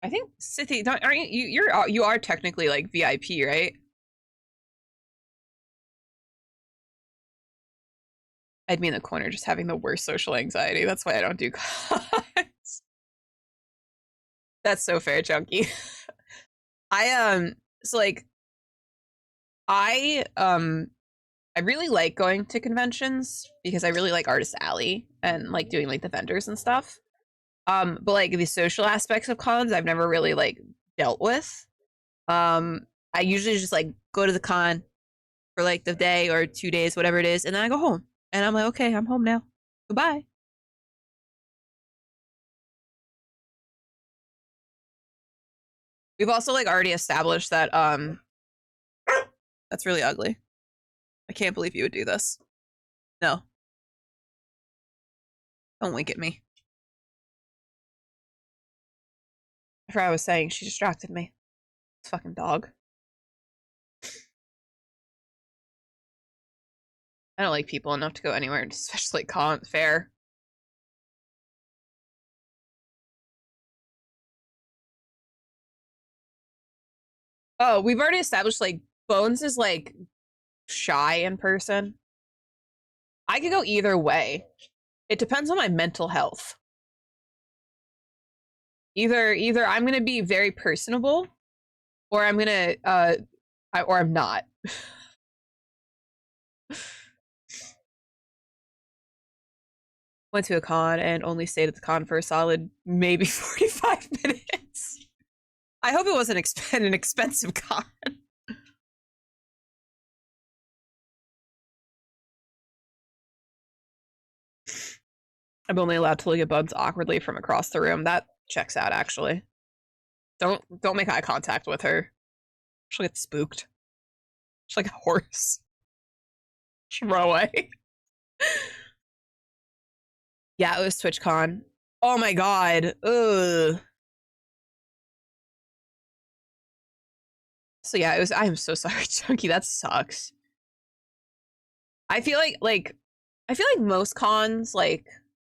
I think Scythy, aren't you are technically like VIP, right? I'd be in the corner just having the worst social anxiety. That's why I don't do cards. That's so fair, Chunky. I so like I really like going to conventions because I really like Artist Alley and like doing like the vendors and stuff. But like the social aspects of cons I've never really like dealt with. I usually just like go to the con for like the day or 2 days, whatever it is, and then I go home. And I'm like, okay, I'm home now. Goodbye. We've also like already established that that's really ugly. I can't believe you would do this. No. Don't wink at me. I forgot what I was saying. She distracted me. This fucking dog. I don't like people enough to go anywhere, especially con fair. Oh, we've already established like Bones is like shy in person. I could go either way. It depends on my mental health. Either I'm gonna be very personable, or I'm gonna or I'm not. Went to a con and only stayed at the con for a solid maybe 45 minutes. I hope it wasn't an expensive con. I'm only allowed to look at Buns awkwardly from across the room. That checks out, actually. Don't make eye contact with her. She'll get spooked. She's like a horse. She'll run away. Yeah, it was TwitchCon. Oh my god. Ugh. So yeah, it was. I am so sorry, Chunky. That sucks. I feel like most cons, like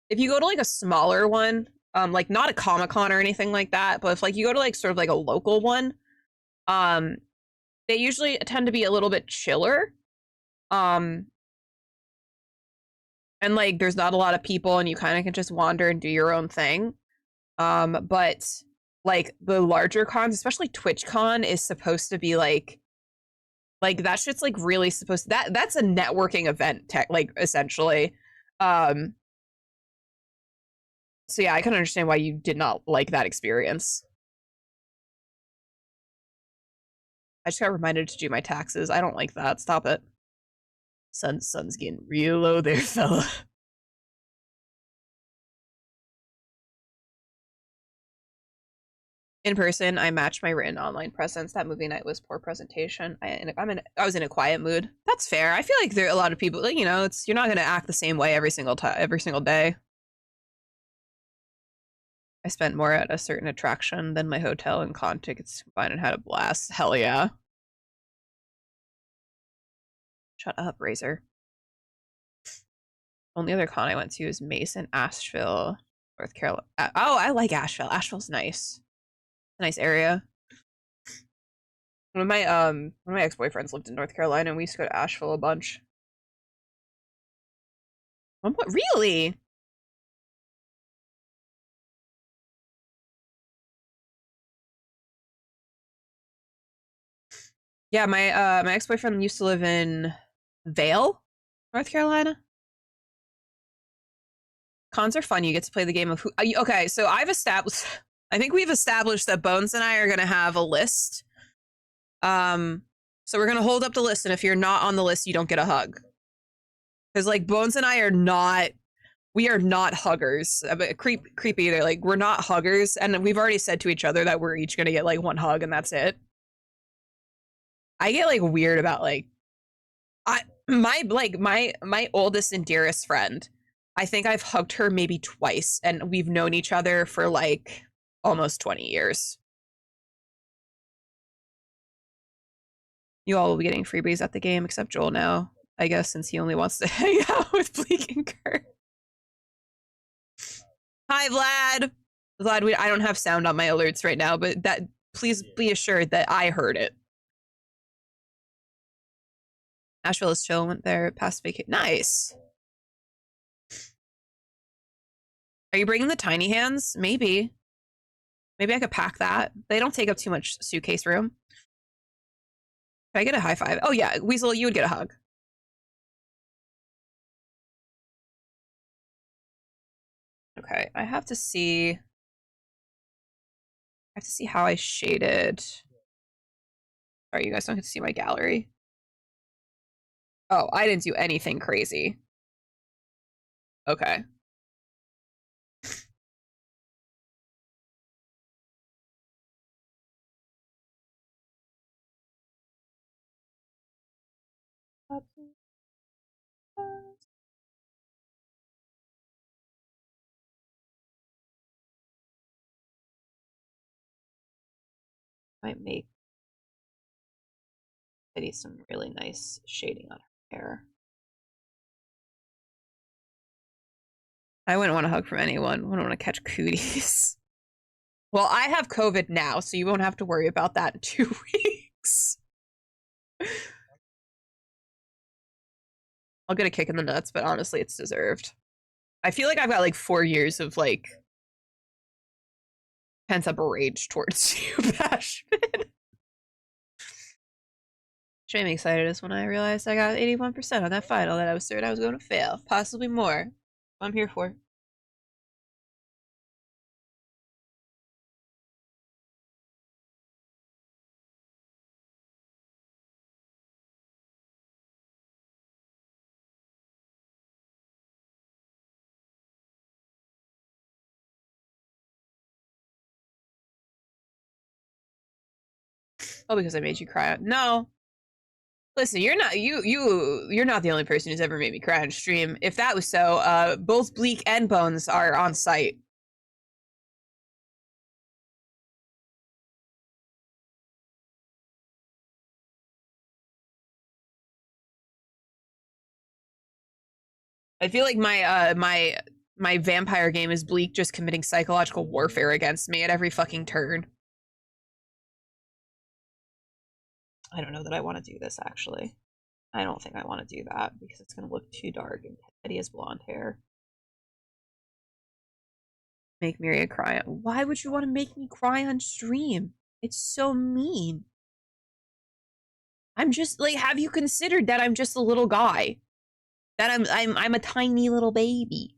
if you go to like a smaller one, like not a Comic-Con or anything like that, but if like you go to like sort of like a local one, um, they usually tend to be a little bit chiller. Um, and like there's not a lot of people and you kind of can just wander and do your own thing. But like the larger cons, especially TwitchCon, is supposed to be like that shit's like really supposed to, that's a networking event like essentially. Um so yeah, I can understand why you did not like that experience. I just got reminded to do my taxes. I don't like that. Stop it. Sun's getting real low there, fella. In person, I matched my written online presence. That movie night was poor presentation. I was in a quiet mood. That's fair. I feel like there are a lot of people, like, it's you're not gonna act the same way every single time, every single day. I spent more at a certain attraction than my hotel and con tickets combined and had a blast. Hell yeah. Shut up, Razor. Only other con I went to is Mason, Asheville, North Carolina. Oh, I like Asheville. Asheville's nice. Nice area. One of my ex-boyfriends lived in North Carolina and we used to go to Asheville a bunch. What, really? Yeah, my ex-boyfriend used to live in Vale, North Carolina. Cons are fun. You get to play the game of who. Okay, so I think we've established that Bones and I are gonna have a list. So we're gonna hold up the list, and if you're not on the list, you don't get a hug. Because like Bones and I are not, we are not huggers. But creepy either. Like we're not huggers, and we've already said to each other that we're each gonna get like one hug, and that's it. I get like weird about like my oldest and dearest friend. I think I've hugged her maybe twice, and we've known each other for like almost 20 years. You all will be getting freebies at the game, except Joel now, I guess, since he only wants to hang out with Bleak and Kurt. Hi, Vlad. Vlad, I don't have sound on my alerts right now, but that please be assured that I heard it. Asheville is chill. Went there past vacation. Nice. Are you bringing the tiny hands? Maybe. Maybe I could pack that. They don't take up too much suitcase room. Can I get a high five? Oh yeah, Weasel, you would get a hug. Okay, I have to see how I shaded. Sorry, you guys don't get to see my gallery. Oh, I didn't do anything crazy. Okay. Might make Eddie some really nice shading on her hair. I wouldn't want a hug from anyone. I wouldn't want to catch cooties. Well, I have COVID now, so you won't have to worry about that in 2 weeks. I'll get a kick in the nuts, but honestly, it's deserved. I feel like I've got like 4 years of like pent up rage towards you, Bashman. What made me excited is when I realized I got 81% on that final that I was certain I was going to fail, possibly more. I'm here for. Oh, because I made you cry. No. Listen, you're not the only person who's ever made me cry on stream. If that was so, both Bleak and Bones are on site. I feel like my vampire game is Bleak just committing psychological warfare against me at every fucking turn. I don't know that I want to do this, actually. I don't think I want to do that because it's going to look too dark and Eddie has blonde hair. Make Miria cry. Why would you want to make me cry on stream? It's so mean. I'm just like, have you considered that I'm just a little guy? That I'm a tiny little baby.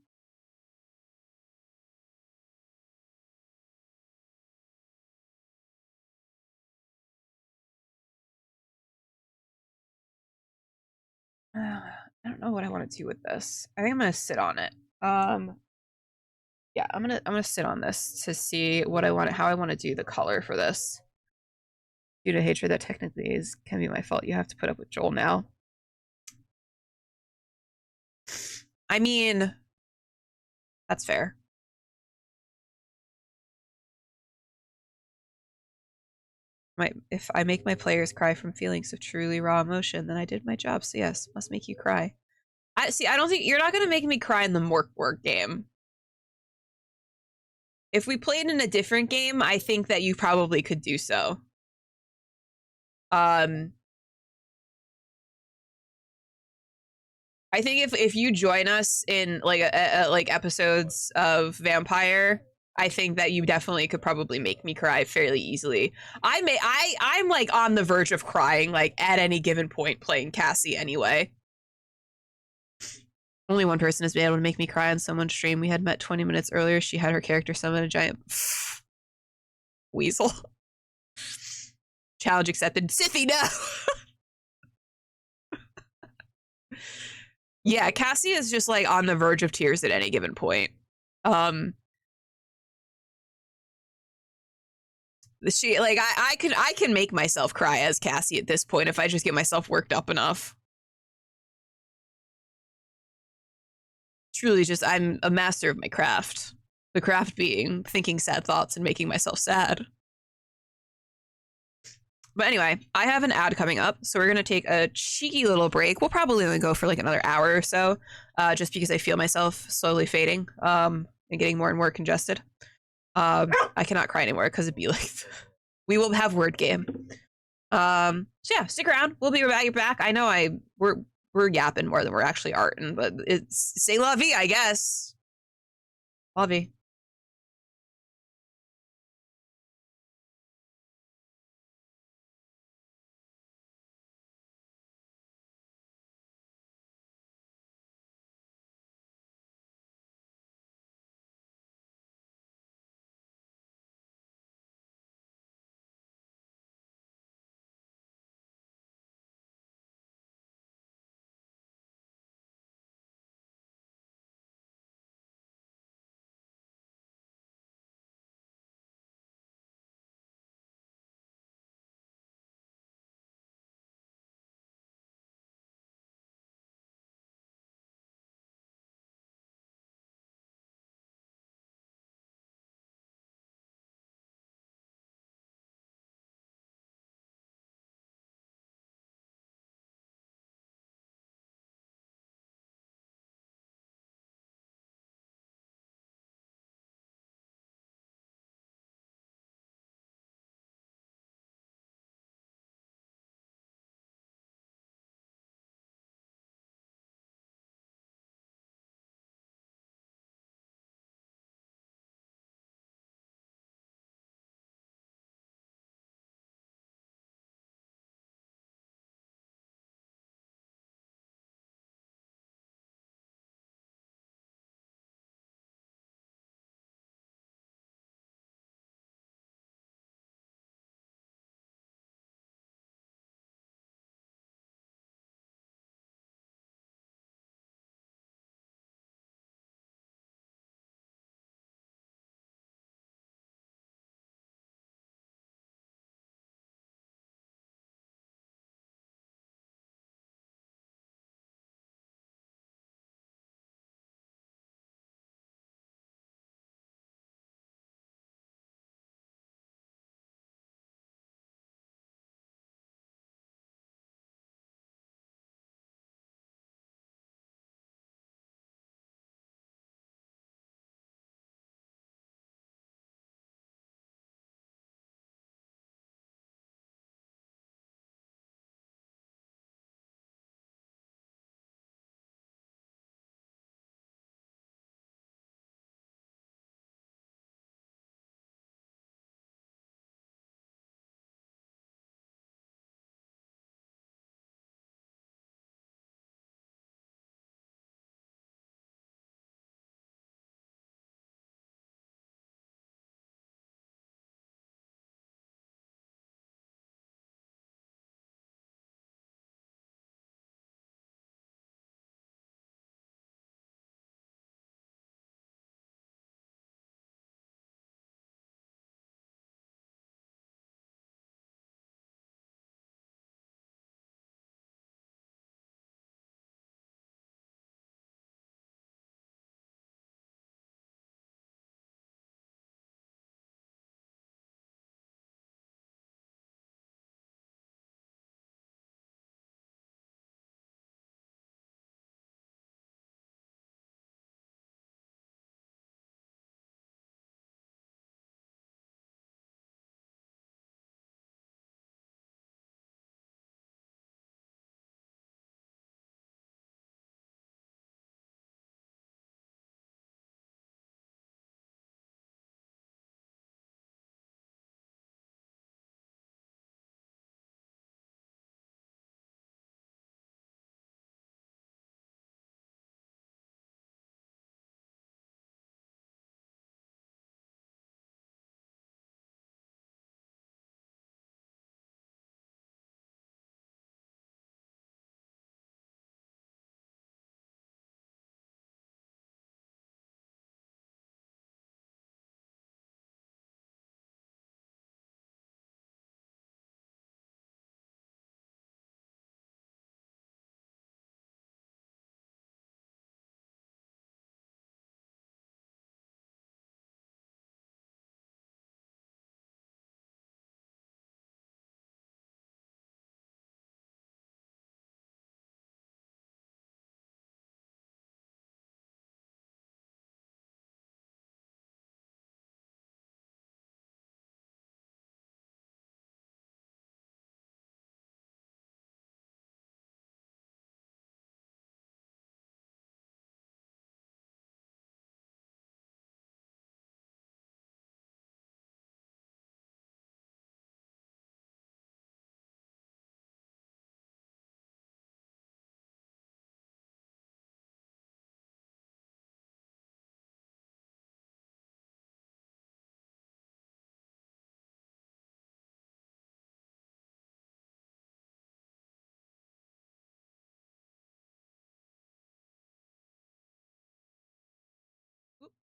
I don't know what I want to do with this. I think I'm gonna sit on it. Yeah, I'm gonna sit on this to see what I want, how I want to do the color for this. Due to hatred that technically is can be my fault. You have to put up with Joel now. I mean, that's fair. If I make my players cry from feelings of truly raw emotion, then I did my job. So yes, must make you cry. I see. I don't think you're not gonna make me cry in the Mork game. If we played in a different game, I think that you probably could do so. I think if you join us in like like episodes of Vampire, I think that you definitely could probably make me cry fairly easily. I'm like on the verge of crying like at any given point playing Cassie anyway. Only one person has been able to make me cry on someone's stream. We had met 20 minutes earlier. She had her character summon a giant weasel. Challenge accepted. Sithy, no. Yeah, Cassie is just like on the verge of tears at any given point. She like I can make myself cry as Cassie at this point if I just get myself worked up enough. Truly just I'm a master of my craft. The craft being thinking sad thoughts and making myself sad. But anyway, I have an ad coming up, so we're gonna take a cheeky little break. We'll probably only go for like another hour or so, just because I feel myself slowly fading, and getting more and more congested. I cannot cry anymore because it'd be like we will have word game. So yeah, stick around. We'll be right back. I know we're yapping more than we're actually arting, but it's say la vie, I guess. La vie.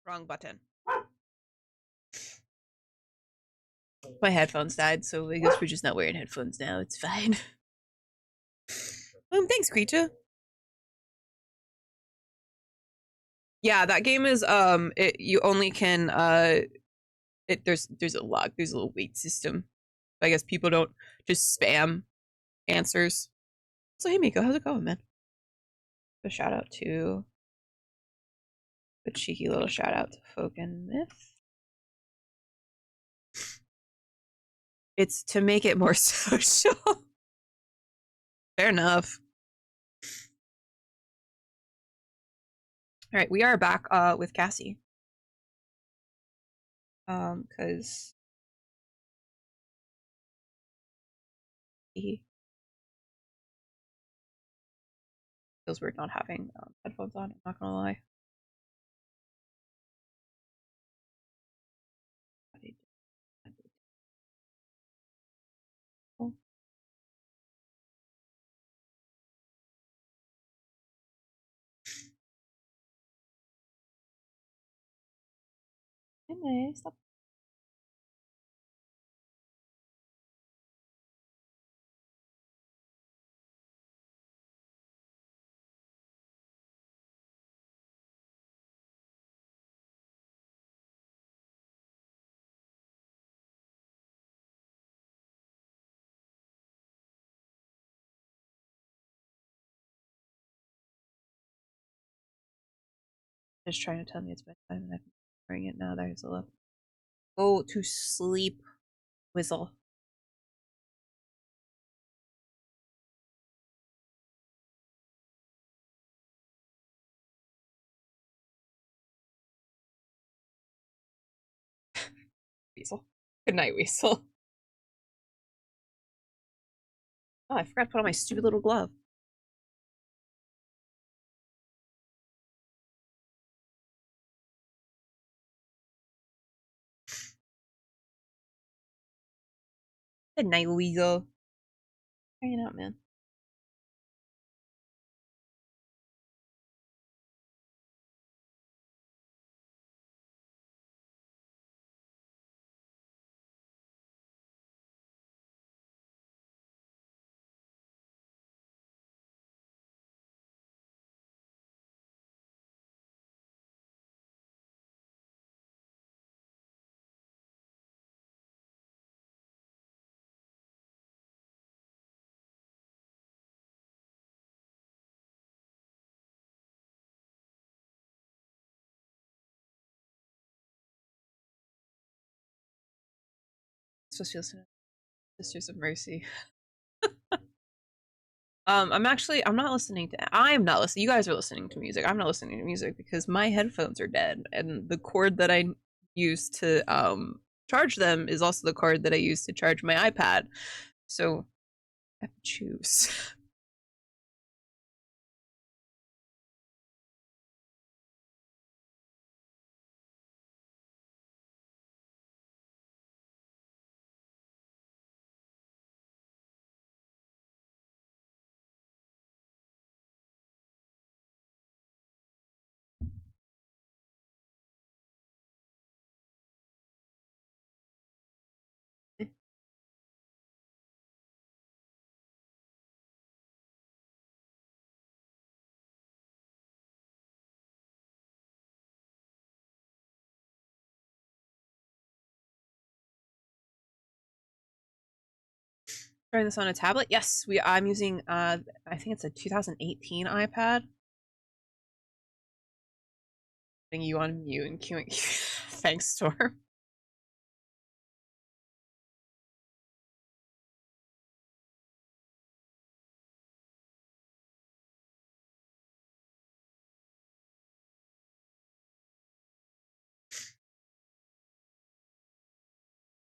Wrong button. My headphones died, so I guess we're just not wearing headphones now. It's fine. Thanks, creature. Yeah, that game is you only can there's a log, there's a little wait system. I guess people don't just spam answers. So hey Miko, how's it going, man? A shout out to a cheeky little shout out to Folk and Myth. It's to make it more social. Fair enough. All right, we are back with Cassie. Because he feels weird not having headphones on. I'm not gonna lie. Anyway, stop. Just trying to tell me it's bedtime and I'm ignoring it now. There's a look. Go to sleep, Whistle. Weasel. Good night, Weasel. Oh, I forgot to put on my stupid little glove. Good night, Weasel. Hanging out, man. Supposed to listen to Sisters of Mercy. I'm not listening to I'm not listening. You guys are listening to music. I'm not listening to music because my headphones are dead and the cord that I use to charge them is also the cord that I use to charge my iPad. So I have to choose. Trying this on a tablet? Yes, I'm using I think it's a 2018 iPad. Putting you on mute and queuing. Thanks, Storm.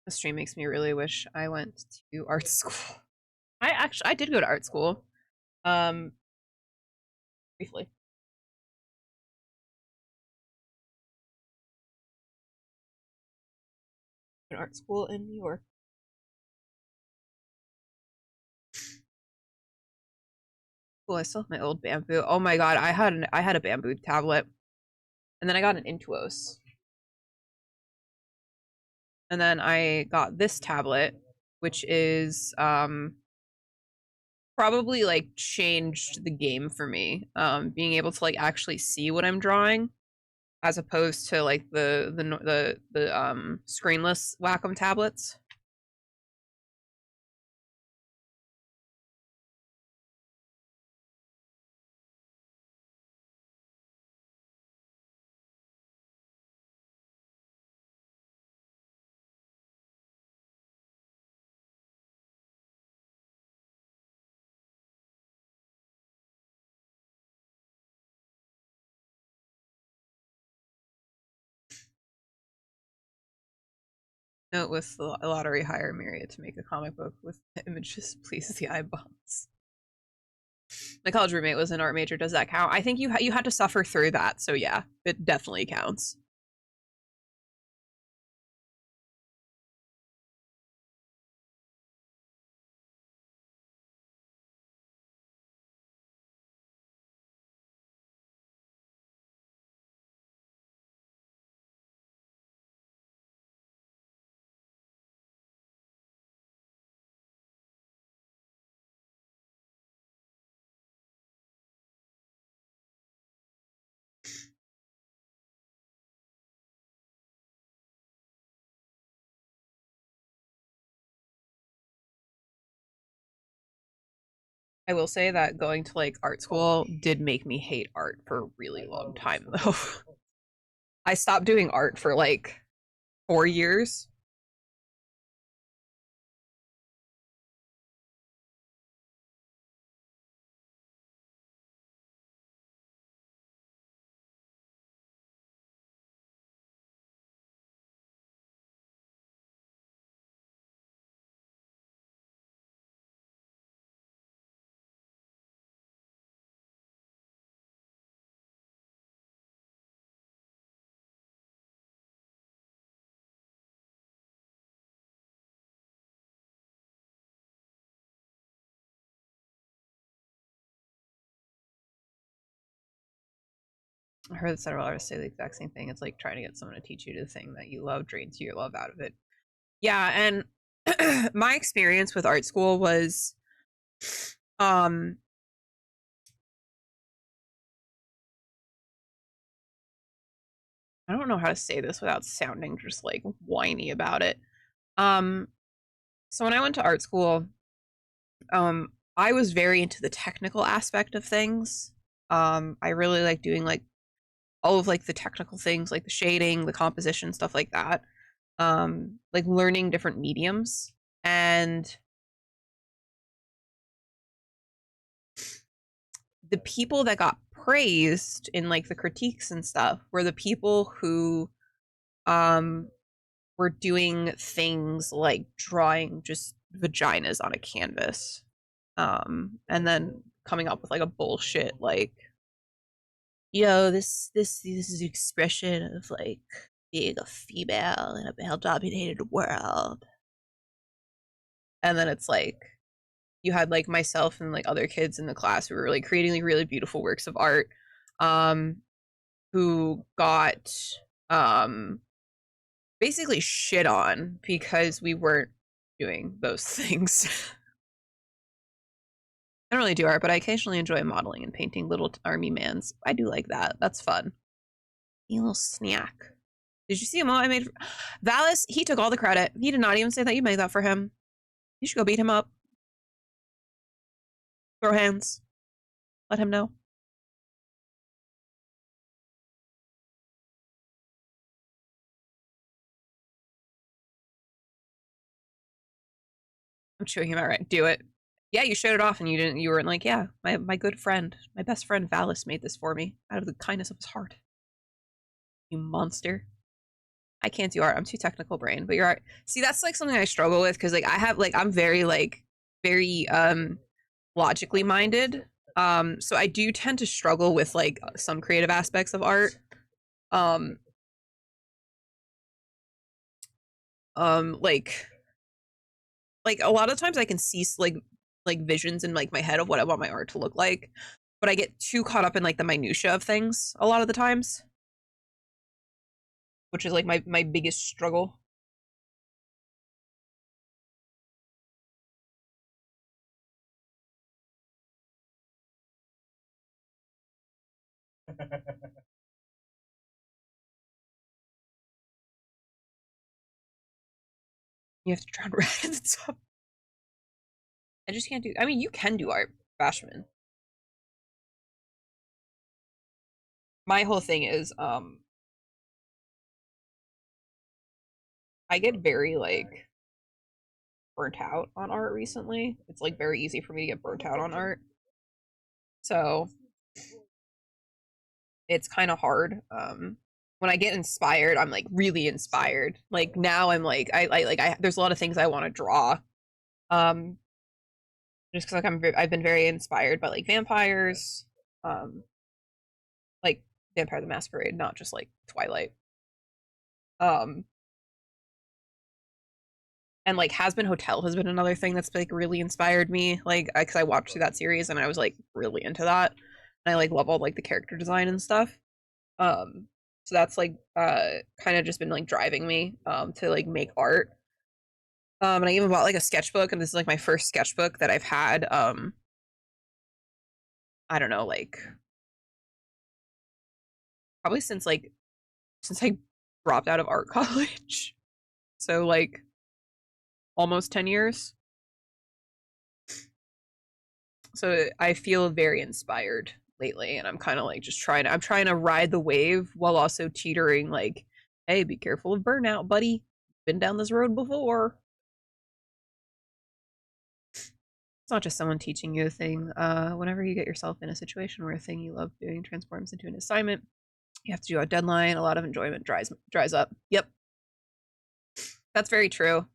The stream makes me really wish I went to art school. I did go to art school. Briefly. An art school in New York. Cool, I still have my old bamboo. Oh my god, I had a bamboo tablet. And then I got an Intuos. And then I got this tablet, which is probably like changed the game for me. Being able to like actually see what I'm drawing as opposed to like the screenless Wacom tablets. Note with the lottery hire Myriad to make a comic book with images please the eyeballs. My college roommate was an art major. Does that count? I think you had to suffer through that, so yeah, it definitely counts. I will say that going to like art school did make me hate art for a really long time though. I stopped doing art for like 4 years. I heard several artists say the exact same thing. It's like trying to get someone to teach you the thing that you love drains your love out of it. Yeah, and my experience with art school was um I don't know how to say this without sounding just like whiny about it. Um so when I went to art school, I was very into the technical aspect of things. I really like doing like all of like the technical things like the shading, the composition, stuff like that. Like learning different mediums. And the people that got praised in like the critiques and stuff were the people who um were doing things like drawing just vaginas on a canvas, and then coming up with like a bullshit like, this is expression of like being a female in a male dominated world. And then it's like you had like myself and like other kids in the class who were like creating like really beautiful works of art, um who got um basically shit on because we weren't doing those things. I don't really do art, but I occasionally enjoy modeling and painting little army mans. I do like that. That's fun. A little snack. Did you see him? I made Valis. He took all the credit. He did not even say that you made that for him. You should go beat him up. Throw hands. Let him know. I'm chewing him out right. Do it. Yeah, you showed it off and you didn't. You weren't like, yeah, my good friend, my best friend Valis made this for me out of the kindness of his heart. You monster. I can't do art. I'm too technical brain. But you're art. See, that's like something I struggle with because like I have like I'm very logically minded. So I do tend to struggle with like some creative aspects of art. Um like a lot of times I can see like visions in like my head of what I want my art to look like, but I get too caught up in like the minutia of things a lot of the times, which is like my biggest struggle. You have to drown red at the top. I just can't do. I mean, you can do art, Bashman. My whole thing is, I get very like burnt out on art recently. It's like very easy for me to get burnt out on art. So it's kind of hard. When I get inspired, I'm like really inspired. Like now I'm like I there's a lot of things I want to draw. Um just cuz like I've been very inspired by like vampires, um like Vampire the Masquerade, not just like Twilight. Um and like Has Been Hotel has been another thing that's like really inspired me, like because I watched through that series and I was like really into that, and I like love all like the character design and stuff. So that's like kind of just been like driving me to like make art. And I even bought like a sketchbook, and this is like my first sketchbook that I've had. I don't know, like probably since I dropped out of art college. So like almost 10 years. So I feel very inspired lately, and I'm kind of like just trying to ride the wave while also teetering like, hey, be careful of burnout, buddy. Been down this road before. It's not just someone teaching you a thing. Whenever you get yourself in a situation where a thing you love doing transforms into an assignment, you have to do a deadline. A lot of enjoyment dries up. Yep, that's very true.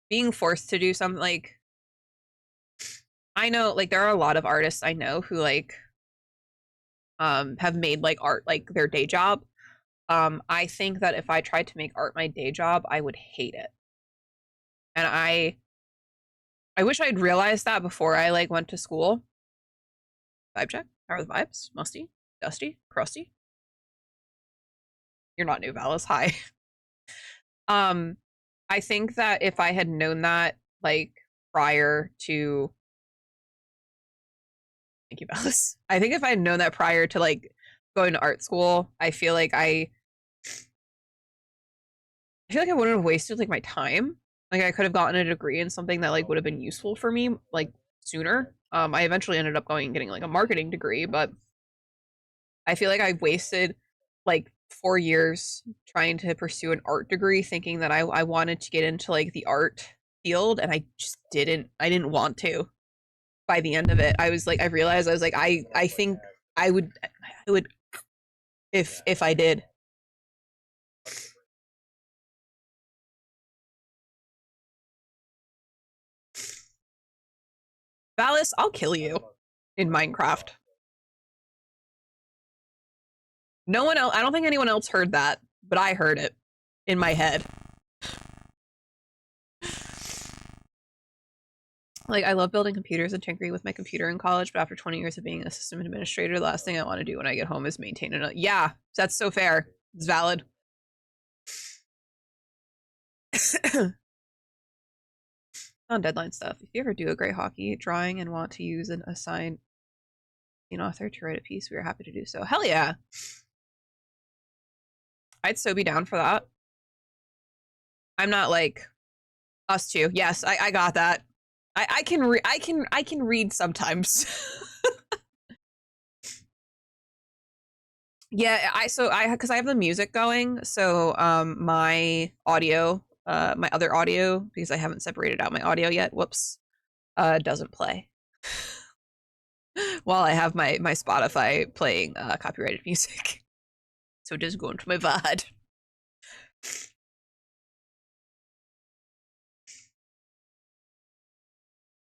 Being forced to do something like, I know like there are a lot of artists I know who like have made like art like their day job. I think that if I tried to make art my day job, I would hate it. And I wish I'd realized that before I like went to school. Vibe check. How are the vibes? Musty? Dusty? Crusty? You're not new, Valis. Hi. Um, I think that if I had known that like prior to, thank you, Valis. I think if I had known that prior to like going to art school, I feel like I wouldn't have wasted like my time. Like I could have gotten a degree in something that like would have been useful for me like sooner. I eventually ended up going and getting like a marketing degree, but I feel like I wasted like 4 years trying to pursue an art degree, thinking that I wanted to get into like the art field, and I just didn't. I didn't want to. By the end of it, I was like, I realized I was like, I think I would if I did. Valis, I'll kill you in Minecraft. No one else. I don't think anyone else heard that, but I heard it in my head. Like, I love building computers and tinkering with my computer in college, but after 20 years of being a system administrator, the last thing I want to do when I get home is maintain it. Yeah, that's so fair. It's valid. On deadline stuff, if you ever do a great hockey drawing and want to use an assigned author to write a piece, we are happy to do so. Hell yeah. I'd so be down for that. I'm not like us too. Yes, I got that. I can read sometimes. Yeah, because I have the music going, so my audio, my other audio, because I haven't separated out my audio yet, whoops, doesn't play. While I have my Spotify playing copyrighted music. So it is going to my VOD.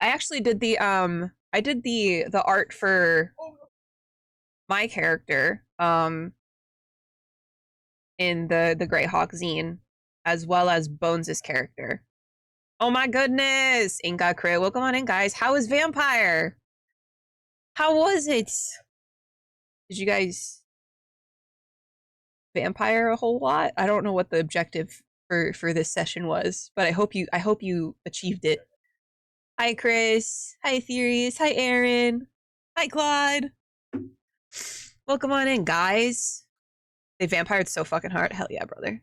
I actually did the art for my character in the Greyhawk zine, as well as Bones' character. Oh my goodness! Inca Crew, welcome on in, guys. How is Vampire? How was it? Did you guys vampire a whole lot? I don't know what the objective for this session was, but I hope you achieved it. Hi Chris. Hi Theories. Hi Aaron. Hi Claude. Welcome on in, guys. They vampired so fucking hard. Hell yeah, brother.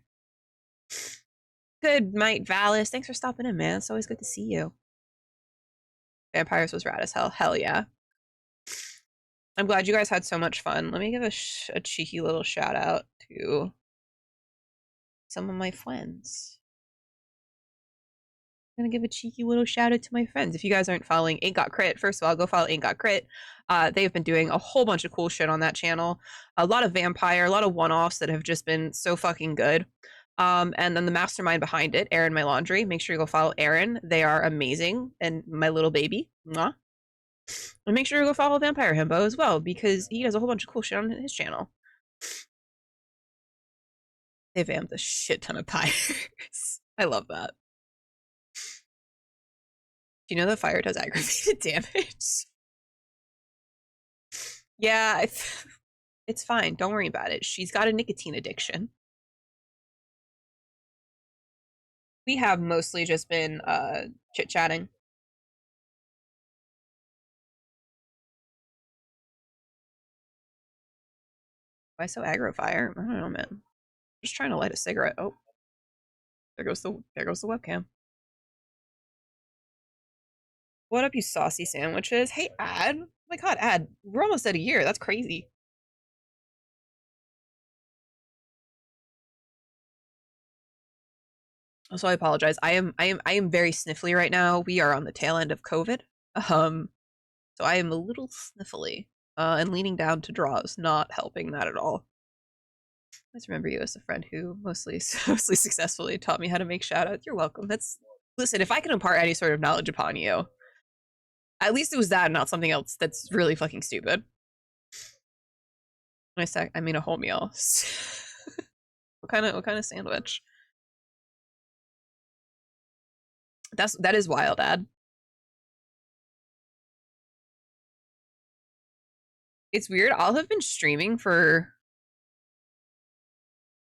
Good night, Valis. Thanks for stopping in, man. It's always good to see you. Vampires was rad as hell. Hell yeah. I'm glad you guys had so much fun. Let me give a cheeky little shout out to some of my friends. I'm gonna give a cheeky little shout out to my friends. If you guys aren't following Ain't Got Crit, first of all, go follow Ain't Got Crit. They've been doing a whole bunch of cool shit on that channel. A lot of vampire, a lot of one-offs that have just been so fucking good. And then the mastermind behind it, Aaron My Laundry. Make sure you go follow Aaron. They are amazing. And my little baby. Mwah. And make sure you go follow Vampire Himbo as well, because he does a whole bunch of cool shit on his channel. They vamped a shit ton of pyres. I love that. Do you know that fire does aggravated damage? Yeah, it's fine. Don't worry about it. She's got a nicotine addiction. We have mostly just been chit-chatting. Why so aggro fire? I don't know, man. Just trying to light a cigarette. Oh, there goes the webcam. What up, you saucy sandwiches? Hey, Ad. Oh my god, Ad. We're almost at a year. That's crazy. So I apologize. I am very sniffly right now. We are on the tail end of COVID. So I am a little sniffly. And leaning down to draw is not helping that at all. I just remember you as a friend who mostly successfully taught me how to make shoutouts. You're welcome. Listen, if I can impart any sort of knowledge upon you, at least it was that, not something else that's really fucking stupid. I mean a whole meal. What kind of sandwich? That is wild, Ad. It's weird. I'll have been streaming for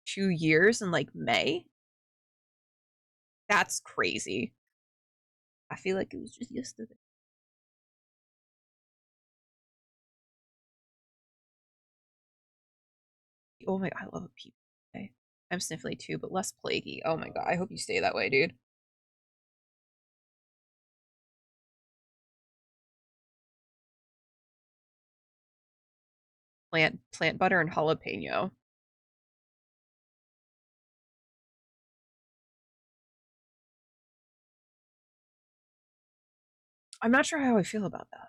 2 years in like May. That's crazy. I feel like it was just yesterday. Oh my god, I love a peep. Okay. I'm sniffly too, but less plaguey. Oh my god, I hope you stay that way, dude. Plant butter and jalapeno. I'm not sure how I feel about that.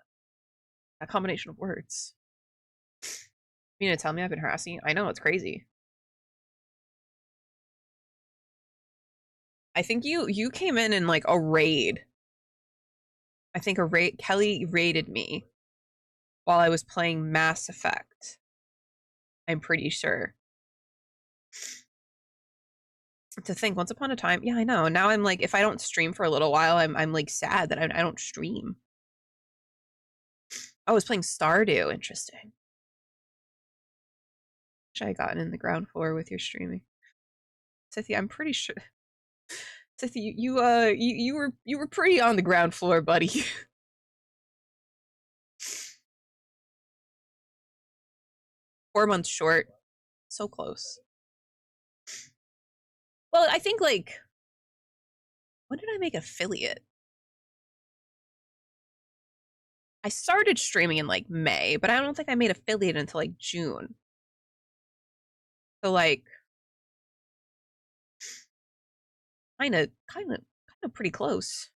That combination of words. You gonna tell me I've been harassing you? I know, it's crazy. I think you came in like a raid. I think Kelly raided me while I was playing Mass Effect. I'm pretty sure. To think, once upon a time, yeah, I know. Now I'm like, if I don't stream for a little while, I'm like sad that I don't stream. I was playing Stardew. Interesting. Wish I had gotten in the ground floor with your streaming. Cynthia, I'm pretty sure. Cynthia, you were pretty on the ground floor, buddy. 4 months short. So close. Well, I think like, when did I make affiliate? I started streaming in like May, but I don't think I made affiliate until like June. So like, kind of pretty close.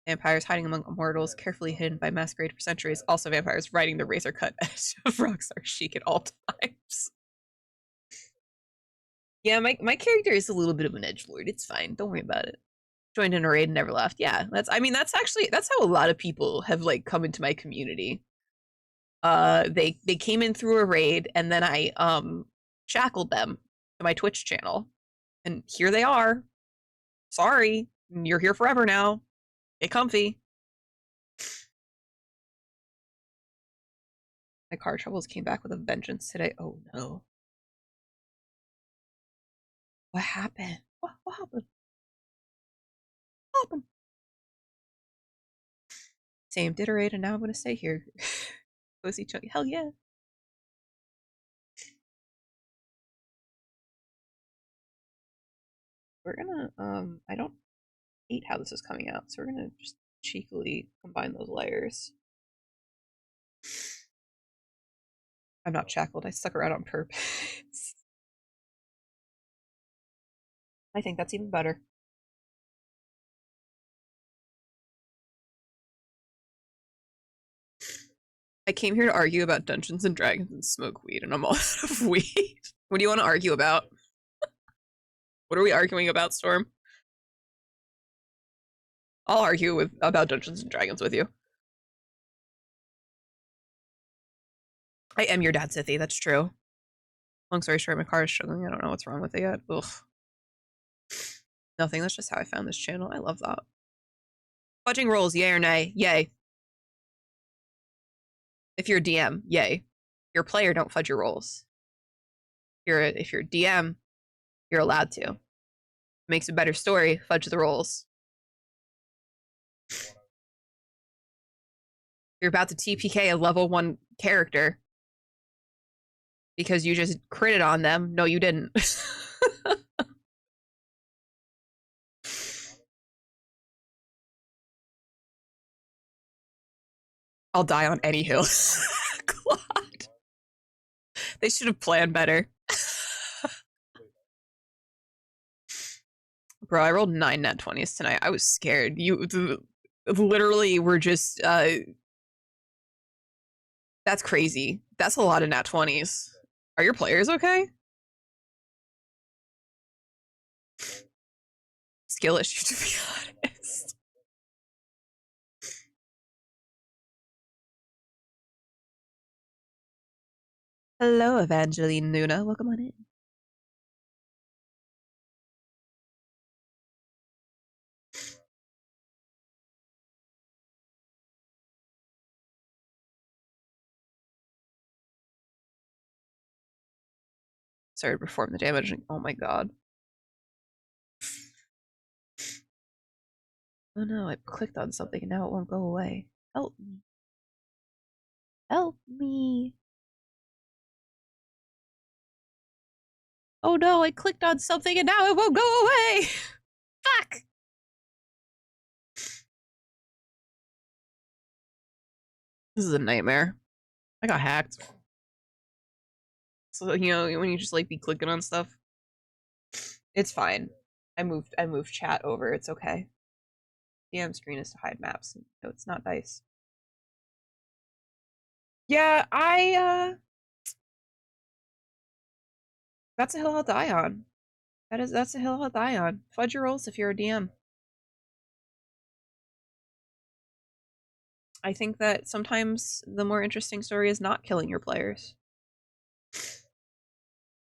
Vampires hiding among immortals, carefully hidden by masquerade for centuries. Also, vampires riding the razor cut edge of Rockstar chic at all times. Yeah, my character is a little bit of an edgelord. It's fine. Don't worry about it. Joined in a raid and never left. Yeah, that's actually that's how a lot of people have like come into my community. They came in through a raid and then I shackled them to my Twitch channel. And here they are. Sorry, you're here forever now. Get comfy. My car troubles came back with a vengeance today. Oh no. What happened? What happened? What happened? Same, did a raid and now I'm gonna stay here. Cozy chunky. Hell yeah. We're gonna, I don't hate how this is coming out, so we're gonna just cheekily combine those layers. I'm not shackled, I stuck around on purpose. I think that's even better. I came here to argue about Dungeons and Dragons and smoke weed, and I'm all out of weed. What do you want to argue about? What are we arguing about, Storm? I'll argue about Dungeons and Dragons with you. I am your dad, Sithy. That's true. Long story short, my car is struggling. I don't know what's wrong with it yet. Ugh. Nothing. That's just how I found this channel. I love that. Fudging rolls, yay or nay? Yay. If you're a DM, yay. Your player, don't fudge your rolls. If you're a DM, you're allowed to. Makes a better story, fudge the rolls. You're about to TPK a level 1 character because you just critted on them. No, you didn't. I'll die on any hill. God. They should have planned better. Bro, I rolled 9 nat 20s tonight. I was scared. You literally were just, that's crazy. That's a lot of nat 20s. Are your players okay? Skill issue, to be honest. Hello, Evangeline Luna. Welcome on in. Started to perform the damage. Oh my god. Oh no, I clicked on something and now it won't go away. Help me. Help me. Oh no, I clicked on something and now it won't go away. Fuck. This is a nightmare. I got hacked. So, you know, when you just like be clicking on stuff. It's fine. I moved chat over. It's okay. DM screen is to hide maps. No, it's not dice. Yeah, that's a hill I'll die on. That's a hill I'll die on. Fudge your rolls if you're a DM. I think that sometimes the more interesting story is not killing your players.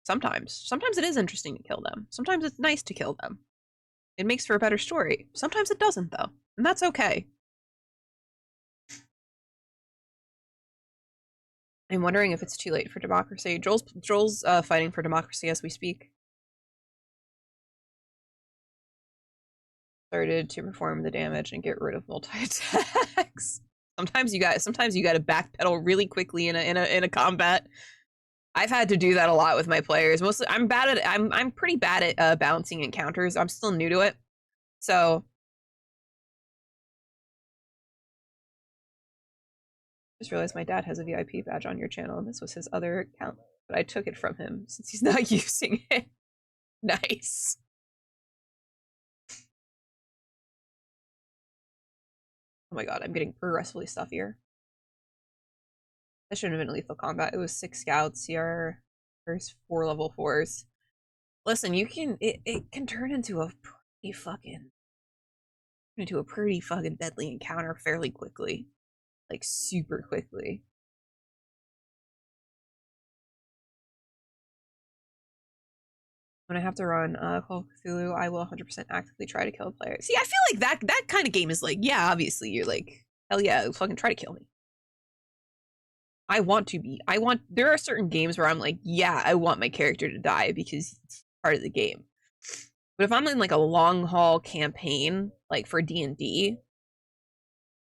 Sometimes it is interesting to kill them. Sometimes it's nice to kill them. It makes for a better story. Sometimes it doesn't, though, and that's okay. I'm wondering if it's too late for democracy. Joel's fighting for democracy as we speak. Started to perform the damage and get rid of multi-attacks. Sometimes you got to backpedal really quickly in a combat. I've had to do that a lot with my players. Mostly, I'm pretty bad at balancing encounters. I'm still new to it, so just realized my dad has a VIP badge on your channel, and this was his other account, but I took it from him since he's not using it. Nice. Oh my god, I'm getting progressively stuffier. That shouldn't have been lethal combat. It was 6 scouts here. There's 4 level 4s. Listen, it can turn into a pretty fucking deadly encounter fairly quickly. Like super quickly. When I have to run Call of Cthulhu, I will 100% actively try to kill a player. See, I feel like that kind of game is like, yeah, obviously you're like, hell yeah, fucking try to kill me. There are certain games where I'm like, yeah, I want my character to die because it's part of the game. But if I'm in like a long haul campaign, like for D&D,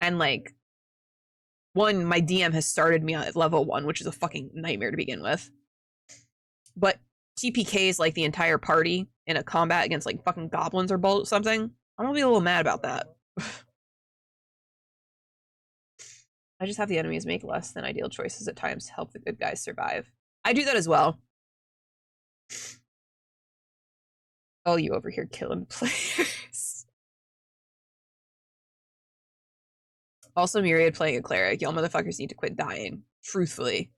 and like, my DM has started me at level 1, which is a fucking nightmare to begin with. But TPKs like the entire party in a combat against like fucking goblins or something, I'm gonna be a little mad about that. I just have the enemies make less than ideal choices at times to help the good guys survive. I do that as well. Oh, you over here killing players. Also, Myriad playing a cleric. Y'all motherfuckers need to quit dying. Truthfully.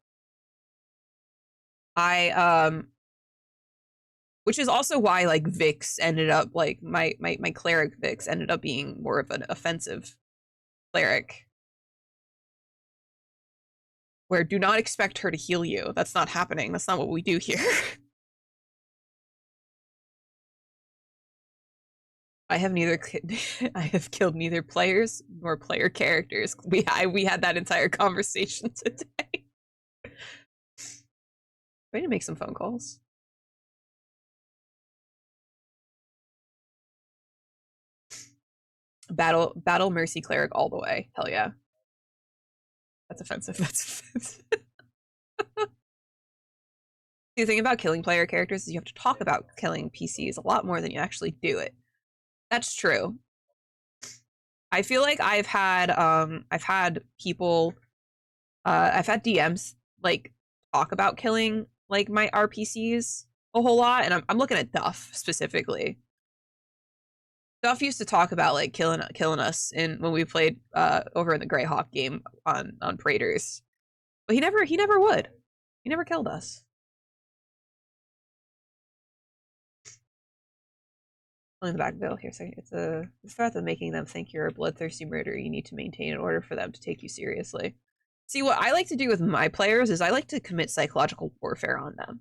Which is also why like Vix ended up like my cleric Vix ended up being more of an offensive cleric. Where do not expect her to heal you. That's not happening. That's not what we do here. I have killed neither players nor player characters. We had that entire conversation today. We need to make some phone calls. Battle Mercy Cleric all the way. Hell yeah. That's offensive. That's offensive. The thing about killing player characters is you have to talk about killing PCs a lot more than you actually do it. That's true. I feel like I've had people I've had DMs like talk about killing like my RPCs a whole lot, and I'm looking at Duff specifically. Duff used to talk about like killing us when we played over in the Greyhawk game on Praetors. But he never would. He never killed us. In the back bill here, second. It's a threat of making them think you're a bloodthirsty murderer you need to maintain in order for them to take you seriously. See, what I like to do with my players is I like to commit psychological warfare on them.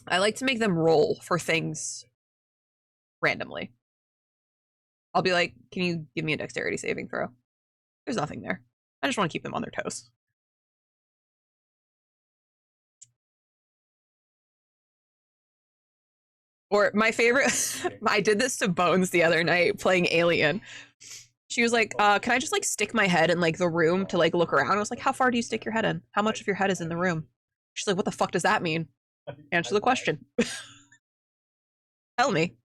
I like to make them roll for things randomly. I'll be like, can you give me a dexterity saving throw? There's nothing there. I just want to keep them on their toes. Or my favorite, I did this to Bones the other night playing Alien. She was like, can I just like stick my head in like the room to like look around? I was like, how far do you stick your head in? How much of your head is in the room? She's like, what the fuck does that mean? Answer the question. Tell me.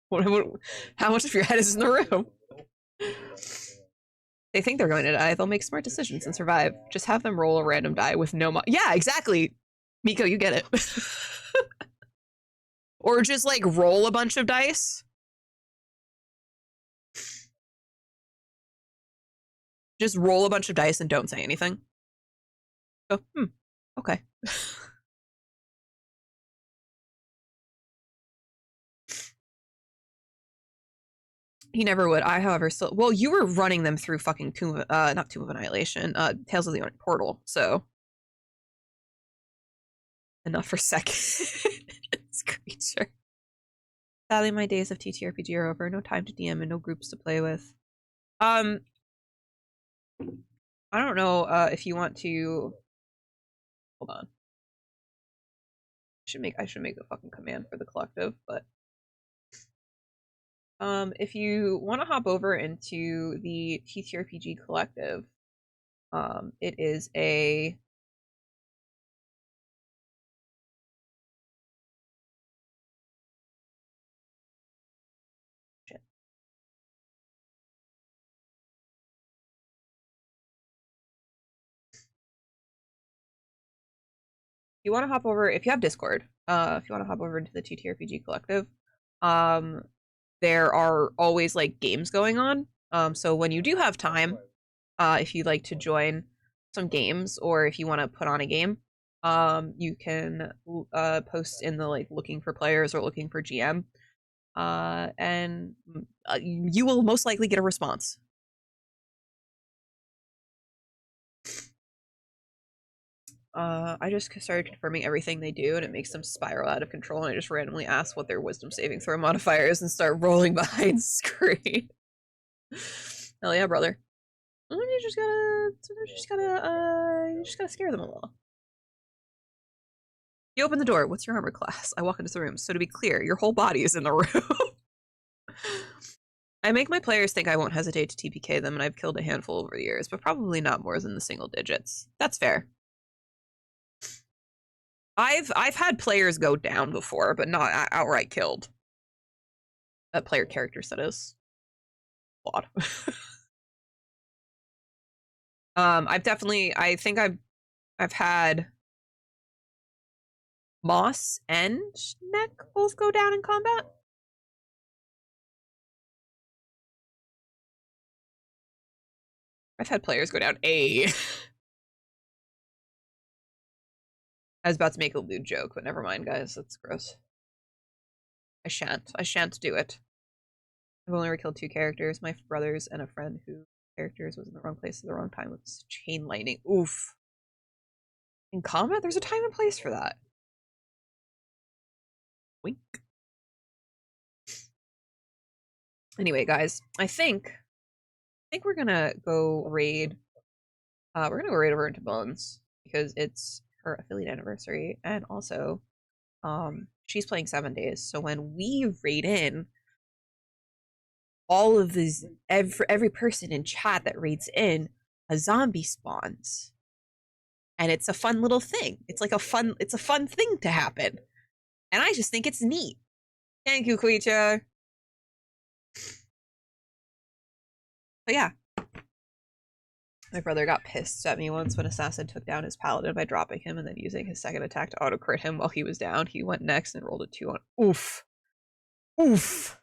How much of your head is in the room? They think they're going to die. They'll make smart decisions and survive. Just have them roll a random die with no yeah, exactly. Miko, you get it. Or just like roll a bunch of dice. Just roll a bunch of dice and don't say anything. Oh, okay. He never would. I, however, still. Well, you were running them through fucking not Tomb of Annihilation, Tales of the Onyx Portal. So enough for seconds, creature. Sadly, my days of TTRPG are over. No time to DM and no groups to play with. I don't know if you want to. Hold on. I should make a fucking command for the collective, but if you want to hop over into the TTRPG collective, it is a you want to hop over if you have Discord. If you want to hop over into the TTRPG collective, there are always like games going on. So when you do have time, if you'd like to join some games or if you want to put on a game, you can post in the like looking for players or looking for GM, and you will most likely get a response. I just started confirming everything they do, and it makes them spiral out of control. And I just randomly ask what their wisdom saving throw modifier is and start rolling behind screen. Hell yeah, brother! You just gotta scare them a little. You open the door. What's your armor class? I walk into the room. So to be clear, your whole body is in the room. I make my players think I won't hesitate to TPK them, and I've killed a handful over the years, but probably not more than the single digits. That's fair. I've had players go down before, but not outright killed. Player characters, that is. Flawed. I think I've had Moss and Neck both go down in combat. I've had players go down. I was about to make a lewd joke, but never mind, guys. That's gross. I shan't do it. I've only ever killed 2 characters, my brothers and a friend who characters was in the wrong place at the wrong time with chain lightning. Oof. In combat, there's a time and place for that. Wink. Anyway, guys, I think we're gonna go raid. We're gonna go raid over into Bones because it's her affiliate anniversary, and also, she's playing 7 days. So when we raid in, all of these every person in chat that raids in, a zombie spawns, and it's a fun little thing. It's a fun thing to happen, and I just think it's neat. Thank you, Queecha. But yeah, my brother got pissed at me once when Assassin took down his paladin by dropping him and then using his second attack to auto crit him while he was down. He went next and rolled a 2 on. Oof. Oof.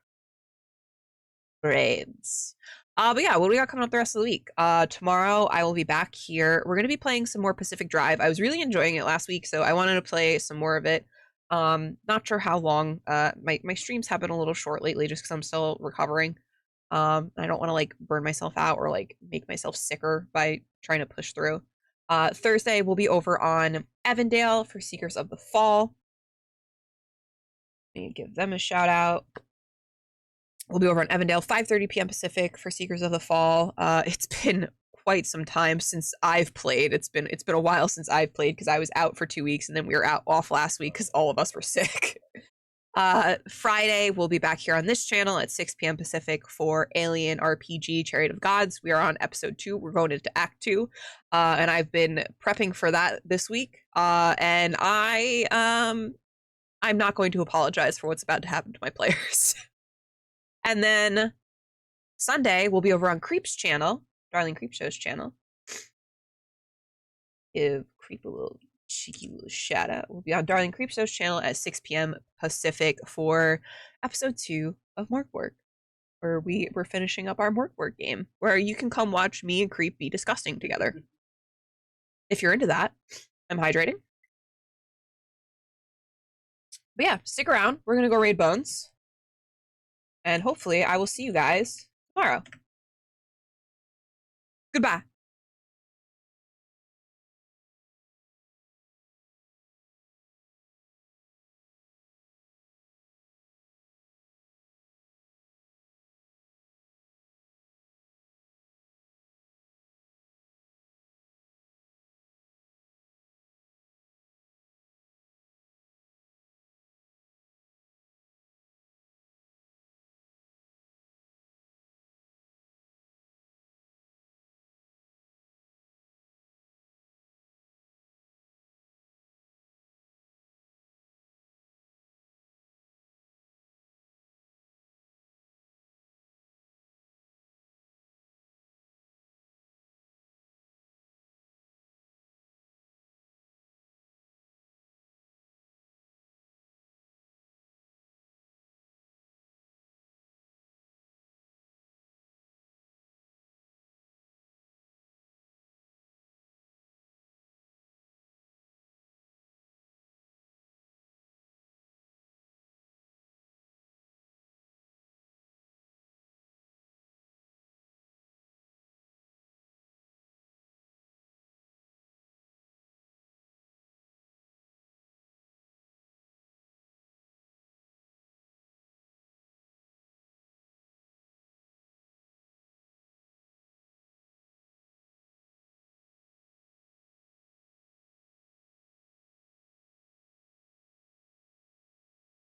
Brains. But yeah, what do we got coming up the rest of the week? Tomorrow I will be back here. We're gonna be playing some more Pacific Drive. I was really enjoying it last week, so I wanted to play some more of it. Not sure how long. My streams have been a little short lately just because I'm still recovering. I don't want to like burn myself out or like make myself sicker by trying to push through. Thursday we'll be over on Evandale for Seekers of the Fall. Let me give them a shout out. We'll be over on Evandale, 5:30 p.m. Pacific for Seekers of the Fall. It's been quite some time since I've played. It's been a while since I've played because I was out for 2 weeks and then we were off last week because all of us were sick. Friday, we'll be back here on this channel at 6 p.m. Pacific for Alien RPG Chariot of Gods. We are on episode 2. We're going into Act 2. And I've been prepping for that this week. And I'm not going to apologize for what's about to happen to my players. And then Sunday, we'll be over on Creep's channel, Darling Creepshow's channel. Give Creep a little cheeky little shout out. We'll be on Darling Creepshow's channel at 6 p.m. Pacific for episode 2 of Morkborg, where we're finishing up our Morkborg game, where you can come watch me and Creep be disgusting together. If you're into that, I'm hydrating. But yeah, stick around. We're gonna go raid Bones. And hopefully I will see you guys tomorrow. Goodbye.